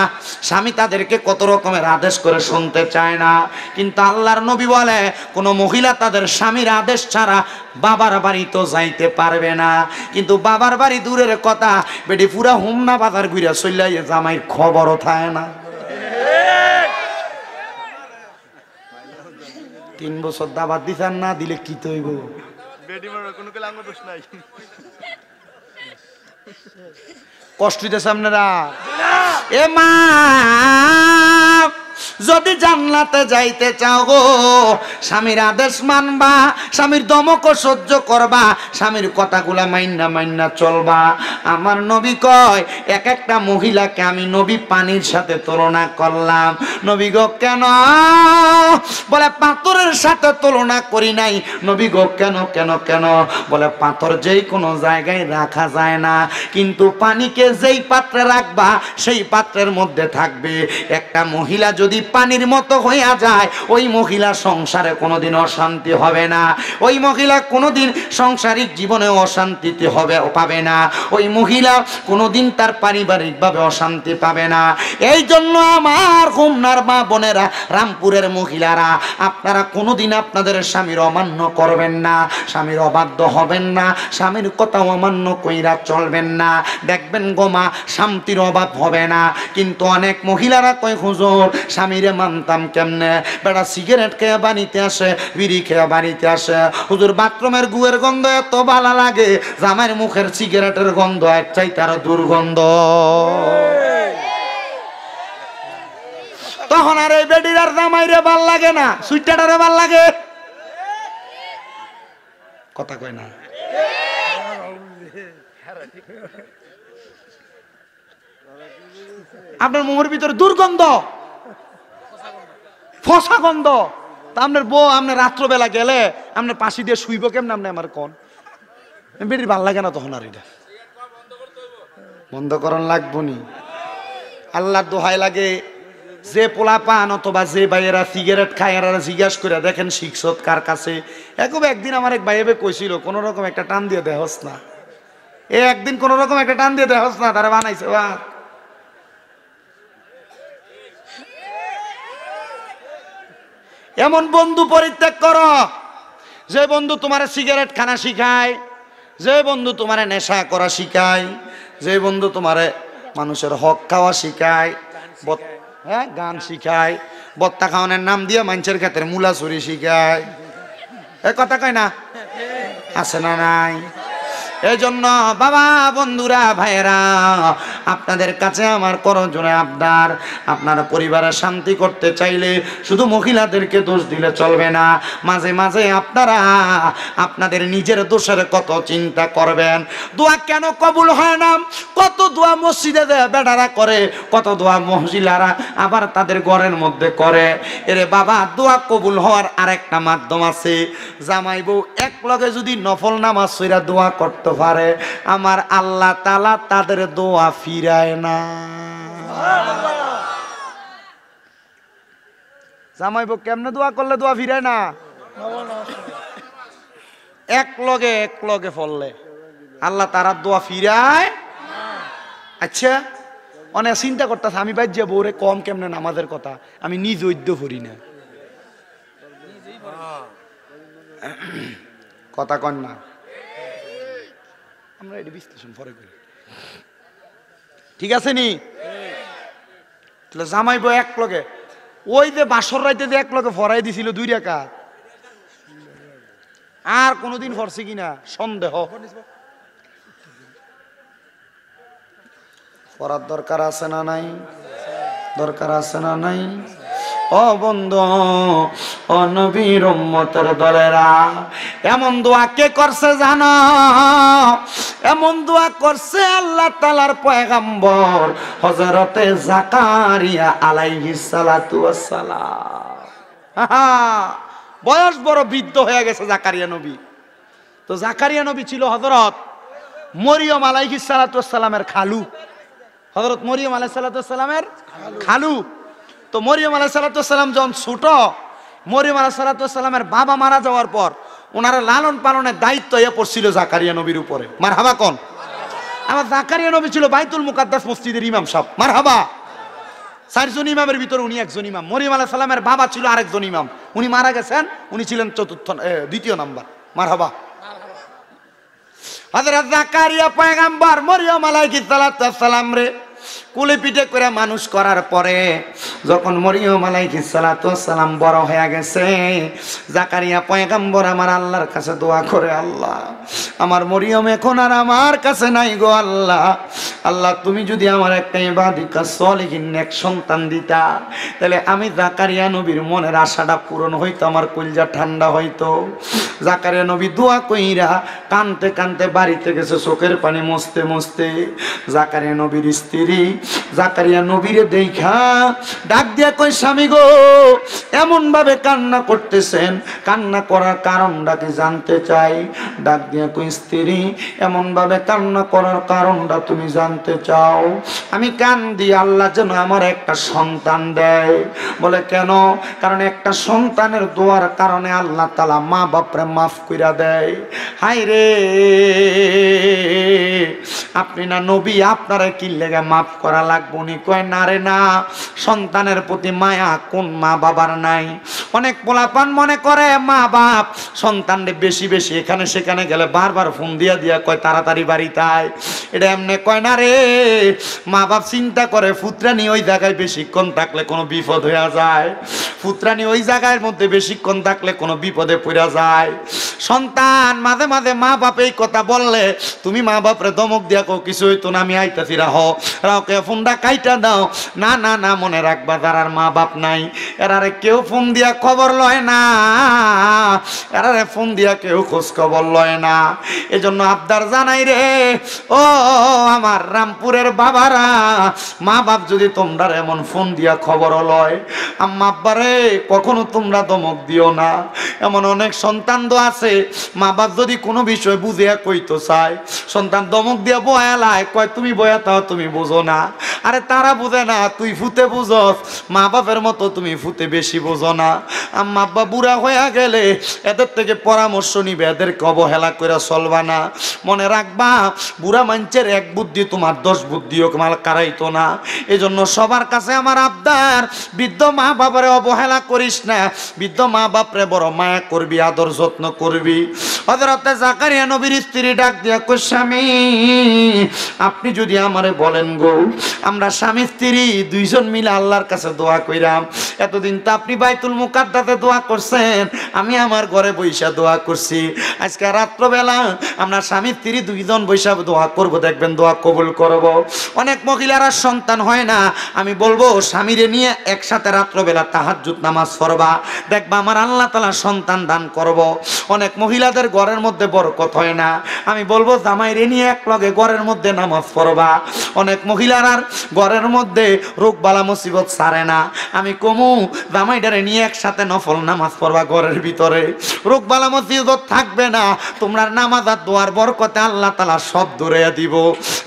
স্বামী তাদেরকে কত রকমের আদেশ করে শুনতে চায় না, কিন্তু আল্লাহর নবী বলে কোন মহিলা তাদের স্বামীর আদেশ ছাড়া বাবার বাড়ি তো যাইতে পারবে না। কিন্তু বাবার বাড়ি দূরের কথা, বেটি পুরা হুমনা বাজার ঘুরে চলে জামাইয়ের খবরও থাকে না। 3 বছর দাবাত দিছেন না দিলে কি তৈব? বেডি মার কোনো কেলাঙ্গ দোষ নাই। কষ্ট দিতেছে আপনারা? এ মা, যদি জান্নাতে যাইতে চাও গো, স্বামীর আদেশ মানবা, স্বামীর দমক সহ্য করবা, স্বামীর কথাগুলা মাইন্না মাইন্না চলবা। আমার নবী কয়, এক একটা মহিলাকে আমি নবী পানির সাথে তুলনা করলাম। নবী গো কেন? বলে পাথরের সাথে তুলনা করি নাই। নবী গো কেন কেন কেন? বলে পাথর যেই কোনো জায়গায় রাখা যায় না, কিন্তু পানিকে যেই পাত্রে রাখবা সেই পাত্রের মধ্যে থাকবে। একটা মহিলা যদি পানির মতো হইয়া যায়, ওই মহিলা সংসারে কোনোদিন অশান্তি হবে না, ওই মহিলা কোনোদিন সাংসারিক জীবনে অশান্তিতে পাবে না, ওই মহিলা কোনোদিন তার পারিবারিকভাবে অশান্তি পাবে না। এই জন্য আমার হোমনার মা বোনেরা, রামপুরের মহিলারা, আপনারা কোনোদিন আপনাদের স্বামীর অমান্য করবেন না, স্বামীর অবাধ্য হবেন না, স্বামীর কথা অমান্য কইরা চলবেন না। দেখবেন গোমা শান্তির অভাব হবে না। কিন্তু অনেক মহিলারা কয় হুজুর স্বামীরে মানতাম কেমনে? বেটা সিগারেট খেয়ে বাড়িতে আসে, বিড়ি খেয়ে বাড়িতে আসে, হুজুর বাথরুমের গুয়ের গন্ধ এত ভালো লাগে, জামাইয়ের মুখের সিগারেটের গন্ধ এর চাইতে আরো দুর্গন্ধ। তখন আর এই বেডির আর জামাইরে ভাল লাগে না, সুইটারে ভাল লাগে। কথা কয় না? আপনার মুখের ভিতরে দুর্গন্ধ, ফসা গন্ধ। তা আপনার বউ আপনার রাত্রবেলা গেলে আপনার পাশি দিয়ে শুইব কেমন? আপনি আমার কোন বেটির ভাল লাগে না তখন? আর এটা বন্ধ করন লাগবো নি? আল্লাহর দোহাই লাগে, যে পোলা পান অথবা যে ভাইয়েরা সিগারেট খায় এরা জিজ্ঞাসা করে দেখেন শিক্ষক কার কাছে। একদিন আমার এক ভাই কইছিল কোন রকম একটা টান দিয়ে দেহস না, একদিন কোন রকম একটা টান দিয়ে দেহস না, তারা বানাইছে। এমন বন্ধু পরিত্যাগ করো যে বন্ধু তোমার সিগারেট খানা শিখায়, যে বন্ধু তোমার নেশা করা শিখায়, যে বন্ধু তোমার মানুষের হক খাওয়া শিখায়, হ্যাঁ গান শিখায়, বত্তা খাওয়ানোর নাম দিয়ে মানুষের ক্ষেত্রে মূলা চুরি শিখায়। এ কথা কয় না? আছে না নাই? এই জন্য বাবা বন্ধুরা ভাইয়েরা, আপনাদের কাছে আমার করজোড়ে আবদার, আপনারা পরিবারের শান্তি করতে চাইলে শুধু মহিলাদেরকে দোষ দিলে চলবে না, মাঝে মাঝে আপনারা আপনাদের নিজের দোষের কত চিন্তা করবেন। দোয়া কেন কবুল হয় না? কত দোয়া মসজিদে বেটারা করে, কত দোয়া মহিলারা আবার তাদের ঘরের মধ্যে করে। এরে বাবা, দোয়া কবুল হওয়ার আরেকটা মাধ্যম আছে। জামাই বউ এক লগে যদি নফল নামাজ পড়া দোয়া করতে পারে, আমার আল্লাহ তাআলা তাদের দোয়া ফিরায় না। জামাই বউ কেমনে দোয়া করলে দোয়া ফিরায় না? এক লগে ফললে আল্লাহ তারা দোয়া ফিরায়। আচ্ছা, অনেক চিন্তা করতেছে আমি বাইর যাবো রে কম কেমনে নামাজের কথা, আমি নিজ ঐদ্য করি না। কথা কন না? আমরা এটা বিশ্লেষণ পরে করি। ঠিক আছে নি? তাহলে জামাই বউ এক লগে, ওই যে বাসর রাইতে যে এক লগে ফরাই দিছিল 2 রাকাত, আর কোনোদিন ফরছে কিনা সন্দেহ। পড়ার দরকার আছে না নাই? দরকার আছে না নাই? ও বন্ধু, ও নবীর উম্মতের দলেরা, এমন দোয়া কে করছে জানো? এমন দোয়া করছে আল্লাহ তাআলার পয়গম্বর হযরতে জাকারিয়া আলাইহিস সালাতু ওয়াস সালাম। বয়স বড় বৃদ্ধ হয়ে গেছে জাকারিয়া নবী। তো জাকারিয়া নবী ছিল হযরত মরিয়ম আলাইহিস সালাতু ওয়াস সালামের খালু। হযরত মরিয়ম আলাইহিস সালাতু ওয়াস সালামের খালু। তো মরিয়ম আলাইহিস সালাতু ওয়াস সালাম যখন ছোট, মরিয়ম আলাইহিস সালাতু ওয়াস সালামের বাবা মারা যাওয়ার পর ওনারা লালন পালনের দায়িত্ব এ পড়ছিল জাকারিয়া নবীর উপরে। মারহাবা কোন? আমার জাকারিয়া নবী ছিল বাইতুল মুকাদ্দাস মসজিদের ইমাম সাহেব। মারহাবা। 4 জন ইমামের ভিতরে উনি একজন ইমাম। মরিয়ম আলাইহিস সালামের বাবা ছিল আরেকজন ইমাম, উনি মারা গেছেন, উনি ছিলেন দ্বিতীয় নাম্বার। মারহাবা। হযরত জাকারিয়া পয়গম্বর মরিয়ম আলাইহিস সালাম রে কুলে পিঠে করে মানুষ করার পরে যখন মরিয়ম আলাইহিস সালাম বড় হয়ে গেছে, জাকারিয়া পয়গম্বর আমার আল্লাহর কাছে দোয়া করে, আল্লাহ আমার মরিয়ম এখন আর আমার কাছে নাই গো আল্লাহ, আল্লাহ তুমি যদি আমার একটা ইবাদিকা সলিহিন নেক সন্তান দিতা, তাহলে আমি জাকারিয়া নবীর মনের আশাটা পূরণ হইতো, আমার কলিজা ঠান্ডা হইতো। জাকারিয়া নবী দোয়া কইরা কানতে কানতে বাড়িতে গেছে, চোখের পানি মুছতে মুছতে। জাকারিয়া নবীর স্ত্রী জাকারিয়া নবীরে দেখা ডাক দিয়া কই, স্বামী গো এমন ভাবে কান্না করতেছেন, কান্না করার কারণটা কি জানতে চাই? ডাক দিয়া কই, স্ত্রী এমন ভাবে কান্না করার কারণটা তুমি জানতে চাও? আমি কান্দি আল্লাহ যেন আমার একটা সন্তান দেয়। বলে কেন? কারণ একটা সন্তানের দোয়ার কারণে আল্লাহ তাআলা মা বাপরে মাফ কইরা দেয়। হায় রে, আপনি না নবী, আপনারা কি লেগে মাফ করা লাগবো? নি কয় না রে না, সন্তানের প্রতি মায়া কোন মা বাবার নাই? অনেক পোলাপান মনে করে মা বাপ সন্তানরে বেশি বেশি এখানে সেখানে গেলে বারবার ফোন দিয়া দিয়া কয় তাড়াতাড়ি বাড়িতে আয়। এটা এমনি কয় না রে, মা বাপ চিন্তা করে ফুতরানি ওই জায়গায় বেশিক্ষণ থাকলে কোনো বিপদ হইয়া যায়, ফুতরানি ওই জায়গার মধ্যে বেশিক্ষণ থাকলে কোনো বিপদে পড়া যায়। সন্তান মাঝে মাঝে মা বাপ এই কথা বললে তুমি মা বাপরে ধমক দিয়া কো, কিছু হইতো না, আমি আইতাছি, রাহকে ফোনটা কাইটা দাও। না না না, মনে রাখবা যারার মা বাপ নাই এরারে কেউ ফোন দিয়া খবর লয় না, এরারে ফোন দিয়া কেউ খোঁজ খবর লয় না। এজন্য আবদার জানাই রে ও আমার রামপুরের বাবারা, মা বাপ যদি তোমরা এমন ফোন দিয়া খবর লয়, আম্মা আব্বারে কখনো তোমরা ধমক দিও না। এমন অনেক সন্তান তো আছে মা বাপ যদি কোনো বিষয় বুঝিয়া কইতো চায়, সন্তান ধমক দিয়া বয়ালায়, কয় তুমি বয়া তাও তুমি বুঝো না। আরে তারা বুঝে না, তুই ফুতে বুঝস, মা বাপের মতো তুমি ফুতে বেশি বুঝো না। আম্মা আব্বা বুড়া হইয়া গেলে এদের থেকে পরামর্শ নিবে, এদেরকে অবহেলা করে চলবা না। মনে রাখবা বুড়া মানুষের এক বুদ্ধি তোমার 10 বুদ্ধিও মাল কারাইতো না। এই জন্য সবার কাছে আমার আবদার, বৃদ্ধ মা বাবারে অবহেলা করিস না, বৃদ্ধ মা বাপরে বড় মায়া করবি, আদর যত্ন করবি। হযরত জাকারিয়া নবীর স্ত্রী ডাক দিয়া কই, স্বামী আপনি যদি আমারে বলেন গো, আমরা স্বামী স্ত্রী 2 জন মিলে আল্লাহর কাছে দোয়া কইরাম। এতদিন তো আপনি বাইতুল মুকাদ্দাসে দোয়া করছেন, আমি আমার ঘরে বইসা দোয়া করছি। আজকে রাত্রবেলা আমরা স্বামী স্ত্রী 2 জন বইসা দোয়া করব, দেখবেন দোয়া কবুল করব। অনেক মহিলারা সন্তান হয় না, আমি বলবো স্বামীরে নিয়ে একসাথে রাত্রবেলা তাহাজ্জুদ নামাজ পড়বা, দেখবা আমার আল্লাহ তাআলা সন্তান দান করব। অনেক মহিলাদের ঘরের মধ্যে বরকত হয় না, আমি বলবো জামাইরে নিয়ে একলগে ঘরের মধ্যে নামাজ পড়বা। অনেক মহিলারা ঘরের মধ্যে রোগ বালা মুসিবত ছাড়ে না, আমি কমু জামাইটারে নিয়ে একসাথে নফল নামাজ পড়বা, ঘরের ভিতরে রোগ বালা মুসিবত থাকবে না, তোমরা নামাজ আর দোয়ার বরকতে আল্লাহ তাআলা সব দূরে দিব।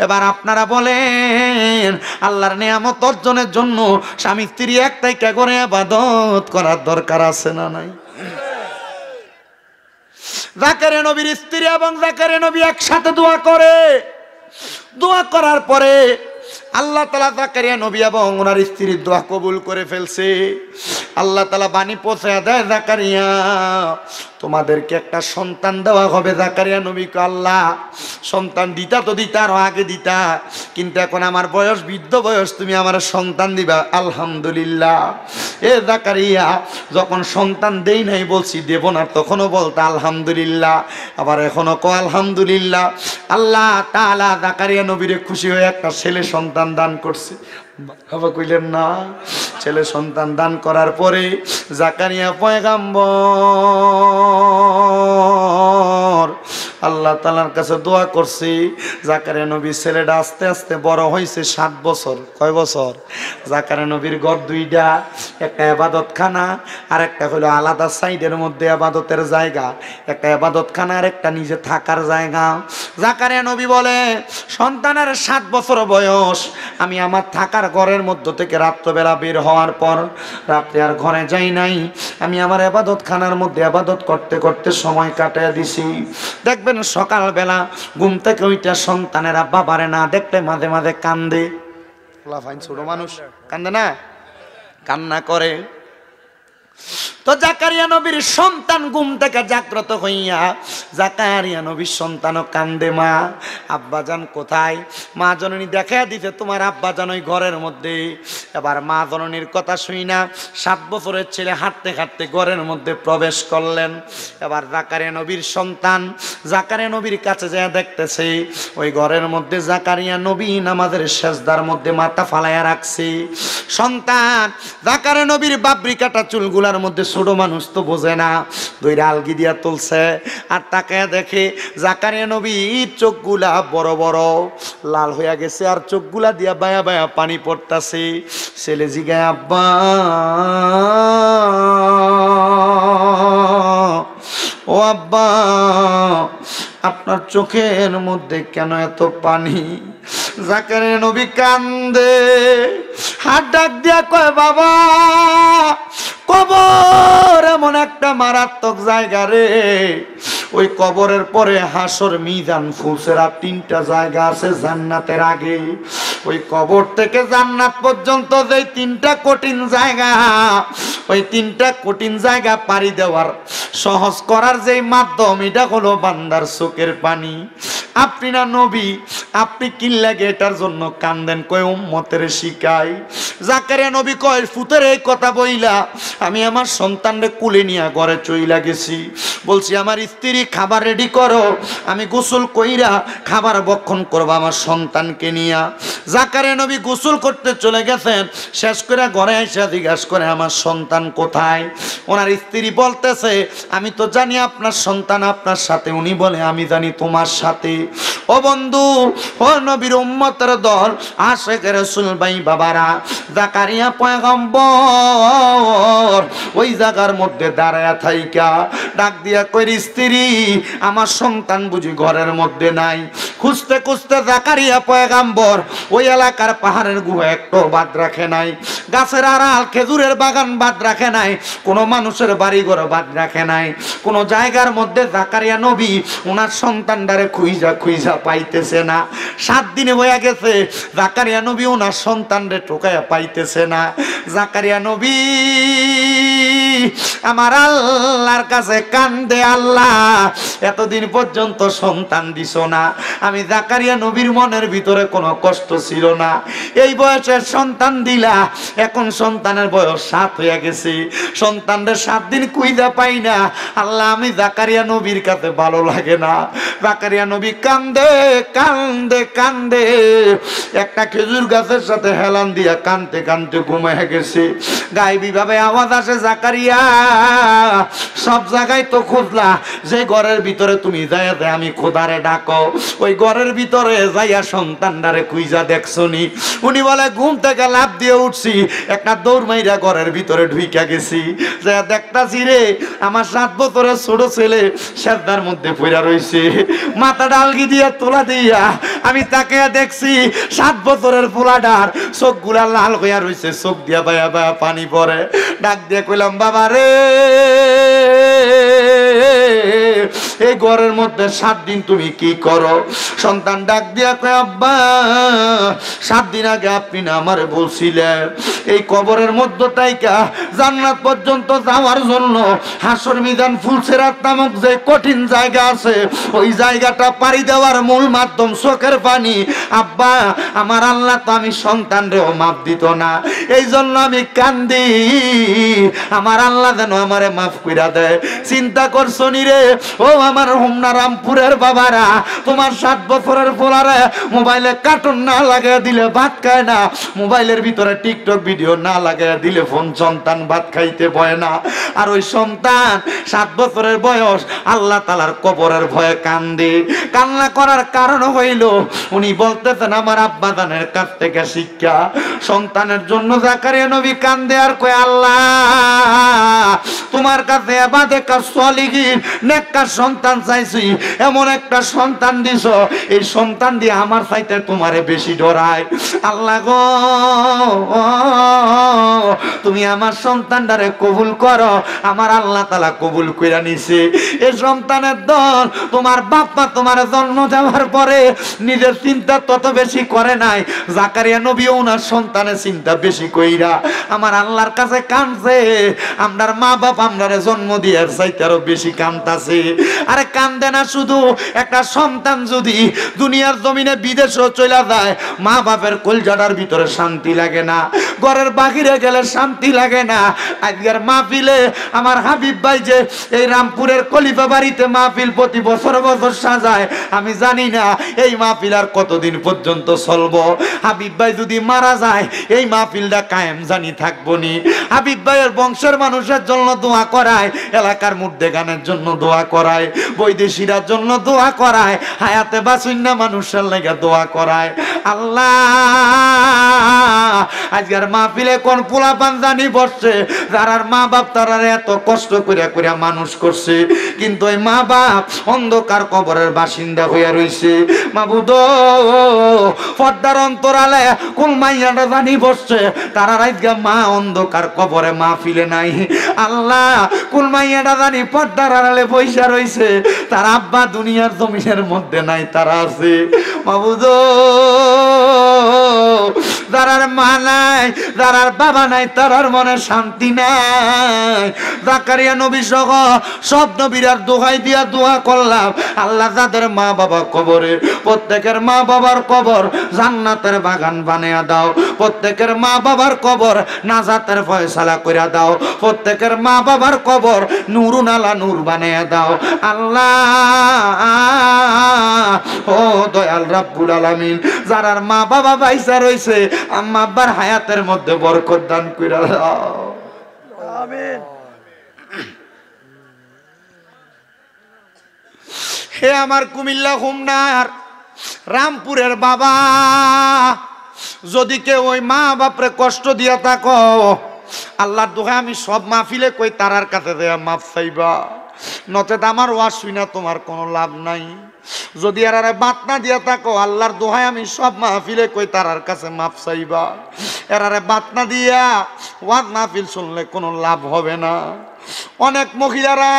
এবার আপনারা বলেন, আল্লাহর নিয়ামত অর্জনের জন্য স্বামী স্ত্রী একটাই কে করে ইবাদত করার দরকার আছে না নাই? জাকারিয়া নবীর স্ত্রী এবং জাকারিয়া নবী একসাথে দোয়া করে, দোয়া করার পরে আল্লাহ তাআলা জাকারিয়া নবী এবং ওনার স্ত্রীর দোয়া কবুল করে ফেলছে। আল্লাহ তাআলা বাণী পৌঁছে দেয়, জাকারিয়া তোমাদেরকে একটা সন্তান দেওয়া হবে। জাকারিয়া নবীকে আল্লাহ সন্তান দিতা তো দিতা, আরো আগে দিতা, কিন্তু এখন আমার বয়স বৃদ্ধ বয়স, তুমি আমার সন্তান দিবা। আলহামদুলিল্লাহ। এ জাকারিয়া যখন সন্তান দেই নাই বলছি দেব না, তখনও বলতা আলহামদুলিল্লাহ, আবার এখনো কো আলহামদুলিল্লাহ। আল্লাহ তাআলা জাকারিয়া নবীরে খুশি হয়ে একটা ছেলে সন্তান দান করছে। বাবা কইলেন না। ছেলে সন্তান দান করার পরে জাকারিয়া পয়গাম্বর আল্লাহ তাআলার কাছে দোয়া করছি। জাকারিয়া নবীর ছেলেটা আস্তে আস্তে বড় হয়েছে, 7 বছর। কয় বছর? জাকারিয়া নবীর ঘর দুইটা, একটা ইবাদতখানা আর একটা হলো আলাদা সাইডের মধ্যে ইবাদতের জায়গা, একটা ইবাদতখানা আর একটা নিজে থাকার জায়গা। জাকারিয়া নবী বলে, সন্তানের 7 বছর বয়স, আমি আমার থাকার ঘরের মধ্য থেকে রাত্রবেলা বের হওয়ার পর রাত্রে আর ঘরে যাই নাই, আমি আমার ইবাদতখানার মধ্যে ইবাদত করতে করতে সময় কাটিয়ে দিছি। দেখবেন সকালবেলা ঘুম থেকে ওইটা সন্তানেরা বাবারে না দেখলে মাঝে মাঝে কান্দে। ছোট মানুষ কান্দে না, কান্না করে। তো জাকারিয়া নবীর সন্তান ঘুম থেকে জাগ্রত হইয়া জাকারিয়া নবীর সন্তানও কান্দে, মা আব্বাজান কোথায়? মা জননী দেখা দিতে তোমার আব্বাজান ওই ঘরের মধ্যে। এবার মা জননীর কথা শুই না 7 বছরের ছেলে হাঁটতে হাঁটতে ঘরের মধ্যে প্রবেশ করলেন। এবার জাকারিয়া নবীর সন্তান জাকারিয়া নবীর কাছে যায়, দেখতেছে ওই ঘরের মধ্যে জাকারিয়া নবী নামাজের সেজদার মধ্যে মাথা ফালাইয়া রাখছে। সন্তান জাকারিয়া নবীর বাবরি কাটা চুলগুলার মধ্যে, ছোট মানুষ তো বোঝে না, দুইটা আলগি দিয়া তুলছে আর তাকে দেখে জাকারিয়া নবীর চোখগুলা বড় বড় লাল হইয়া গেছে আর চোখগুলা দিয়া বায়া বায়া পানি পড়তাছে। ছেলে জিগায়, আব্বা ও আব্বা, আপনার চোখের মধ্যে কেন এত পানি? জাকারিয়া নবী কান্দে, হাত ডাক দিয়া কয়, বাবা কবর এমন একটা মারাত্মক জায়গা রে, ওই কবরের পরে হাসর, মিজান, ফুলসেরা 3টা জায়গা আছে জান্নাতের আগে। ওই কবর থেকে জান্নাত পর্যন্ত যে 3টা কঠিন জায়গা, ওই 3টা কঠিন জায়গা পাড়ি দেওয়ার সহজ করার যেই মাধ্যম, এটা হলো বান্দার চোখের পানি। আপনি না নবী, আপনি কি লাগে এটার জন্য কান্দেন? কয় উম্মতের শিখাই। জাকারিয়া নবী কয়, ফুতের এই কথা বইলা আমি আমার সন্তানরে কুলে নিয়ে ঘরে চইলা গেছি। বলছি আমার স্ত্রী খাবার রেডি করো, আমি গোসল কইরা খাবার বক্ষণ করবো আমার সন্তানকে নিয়া। জাকারিয়া নবী গোসল করতে চলে গেছেন, শেষ করে ঘরে এসে জিজ্ঞাসা করে, আমার সন্তান কোথায়? ওনার স্ত্রী বলতেছে, আমি তো জানি আপনার সন্তান আপনার সাথে। উনি বলে, আমি জানি তোমার সাথে। ও বন্ধু, ও নবীর উম্মতের দল, আশিকে রাসূল ভাই বাবারা, জাকারিয়া পয়গম্বর ওই জায়গার মধ্যে দাঁড়ায়া থাইকা ডাক দিয়া কইর, স্ত্রী আমার সন্তান বুঝি ঘরের মধ্যে নাই? খুঁজতে খুঁজতে জাকারিয়া পয়গম্বর ওই এলাকার পাহাড়ের গুহা একটু বাদ রাখে নাই, গাছের আড়াল খেজুরের বাগান বাদ রাখে নাই, কোনো মানুষের বাড়িঘর বাদ রাখে নাই, কোনো জায়গার মধ্যে জাকারিয়া নবী ওনার সন্তানটারে খুঁজা খুঁজা পাইতেছে না। 7 দিনে হয়ে গেছে, জাকারিয়া নবী ওনার সন্তানরে টোকায়া পাইতেছে না। জাকারিয়া নবী আমার আল্লাহর কাছে কান্দে, আল্লাহ এতদিন পর্যন্ত সন্তান দিছ না। আমি জাকারিয়া নবীর মনের ভিতরে কোনো কষ্ট ছিল না, এই বয়সের সন্তান দিলা, এখন সন্তানের বয়স 7 হয়ে গেছে, সন্তানদের 7 দিন কুইদা পাই না। আল্লাহ আমি জাকারিয়া নবীর কাছে ভালো লাগে না। জাকারিয়া নবী কান্দে কান্দে কান্দে একটা খেজুর গাছের সাথে হেলান দিয়া কান্দতে কান্দতে ঘুমায় গেছে। গায়েবী ভাবে আওয়াজ আসে, জাকারিয়া সব জায়গায় তো খুঁজলা, যে ঘরের ভিতরে তুমি যাইয়া দে আমি খোদারে ডাকো, ওই ঘরের ভিতরে যাইয়া সন্তানটারে খুঁজা দেখছনি? উনি বলে, ঘুম থেকে লাফ দিয়ে উঠছি, একটা দৌড় মাইরা ঘরের ভিতরে ঢুইকা গেছি, যে দেখতাছি রে আমার 7 বছরের ছোট ছেলে সেজদার মধ্যে পড়া রইছে, মাথা ডালগি দিয়া তোলা দিয়া আমি তাকে দেখছি 7 বছরের পোলাডার চোখগুলা লাল হইয়া রইছে, চোখ দিয়া বায়া বায়া পানি পড়ে। ডাক দিয়ে কইলাম, বাবা রে এই ঘরের মধ্যে 7 দিন তুমি কি করো? সন্তান ডাক দিয়া কয় আব্বা 7 দিন আগে আপনি না আমারে বলছিলেন এই কবরের মধ্য থেকে জান্নাত পর্যন্ত যাওয়ার জন্য হাসর মিজান ফুলসিরাত নামক যে কঠিন জায়গা আছে ওই জায়গাটা পাড়ি দেওয়ার মূল মাধ্যম চোখের পানি। আব্বা আমার আল্লাহ তো আমি সন্তানরেও মাফ দিত না, এই জন্য আমি কান্দি আমার আল্লাহ যেন আমারে মাফ কইরা দেয়। চিন্তা করছো নি রে ও আমার হোমনা রামপুরের বাবারা, তোমার 7 বছরের পোলারে মোবাইলে কার্টুন না লাগাইয়া দিলে ভাত খায় না, মোবাইলের ভিতরে টিকটক ভিডিও না লাগাইয়া দিলে সন্তান ভাত খাইতে পায় না। আর ওই সন্তান 7 বছরের বয়স আল্লাহ তাআলার কবরের ভয়ে কান্দে। কান্না করার কারণ হইল উনি বলতেছেন আমার আব্বা জানের কাছ থেকে শিক্ষা। সন্তানের জন্য জাকারিয়া নবী কান্দে আর কয় আল্লাহ তোমার কাছে ইবাদে কাজ সলিহিন নেককার সন্তান চাইছি, এমন একটা সন্তান দিছো এই সন্তান দিয়ে আমার চাইতে তোমারে বেশি ডরায়। আল্লাহ গো তুমি আমার সন্তানটারে কবুল করো। আমার আল্লাহ তাআলা কবুল কইরা নিছে। এই সন্তানের দল তোমার বাপ মা তোমার জন্ম দেওয়ার পরে নিজের চিন্তা তত বেশি করে নাই, জাকারিয়া নবীও ওনার সন্তানের চিন্তা বেশি কইরা আমার আল্লাহর কাছে কাঁদছে। আমরার মা বাপ আমরারে জন্ম দিয়ার চাইতে আরো বেশি কাঁদতাছে। আরে কান্দে না শুধু, একটা সন্তান যদি দুনিয়ার জমিনে বিদেশেও চলে যায় মা বাপের কলজাটার ভিতরে শান্তি লাগে না, ঘরের বাহিরে গেলে শান্তি লাগে না। আজকের মাহফিলে আমার হাবিব ভাই যে এই রামপুরের খলিফা বাড়িতে মাহফিল প্রতি বছর বছর সাজায়, আমি জানি না এই মাহফিল আর কতদিন পর্যন্ত চলবো। হাবিব ভাই যদি মারা যায় এই মাহফিলটা কায়েম জানি থাকবো নি। হাবিব ভাইয়ের বংশের মানুষের জন্য দোয়া করায়, এলাকার মুর্দে গানের জন্য দোয়া করায়, বৈদেশিরার জন্য দোয়া করায়, হায়াতে বাসুন্না মানুষের লেগে দোয়া করায়। আল্লাহ আজকের মাহফিলে কোন পোলাপান জানি বসছে যারার মা বাপ তারা এত কষ্ট করিয়া করিয়া মানুষ করছে, কিন্তু ওই মা বাপ অন্ধকার কবরের বাসিন্দা হইয়া রইছে। মাবুদ পর্দার অন্তরালে কোন মাইয়াটা জানি বসছে তারা আজকে মা অন্ধকার কবরে মাহফিলে নাই। আল্লাহ কোন মাইয়াটা জানি পর্দার আড়ালে বইসা রইছে তার আব্বা দুনিয়ার জমিনের মধ্যে নাই, তারা আছে। মাবুদ যারার মা নাই যারার বাবা নাই তারার মনে শান্তি নাই। জাকারিয়া নবী সহ সব নবীরার দোহাই দিয়া দোয়া করলাম আল্লাহ যাদের মা বাবা কবরে প্রত্যেকের মা বাবার কবর জান্নাতের বাগান বানিয়ে দাও, প্রত্যেকের মা বাবার কবর নাজাতের ফয়সালা কইরা দাও, প্রত্যেকের মা বাবার কবর নূরুন আলা নূর বানিয়ে দাও। আল্লাহ ও দয়াল রাব্বুল আলামিন যারার মা বাবা বাইসা রইছে আম্মা আব্বার হায়াতের মধ্যে বরকত দান কইরা দাও। আমিন। হে আমার কুমিল্লা হোমনার রামপুরের বাবা, যদি কেউ ওই মা বাপরে কষ্ট দিয়া থাকো আল্লাহর দোয়া আমি সব মাহফিলে কই তারার কাছে দেয়া মাফ চাইবা, নচেত আমার ওয়াজ শুনা তোমার কোনো লাভ নাই। যদি এরারে বাত না দিয়া থাকো আল্লাহর দোহাই আমি সব মাহফিলে কই তারার কাছে মাফ চাইবা। এরারে বাত না দিয়া ওয়াজ মাহফিল শুনলে কোনো লাভ হবে না। অনেক মহিলারা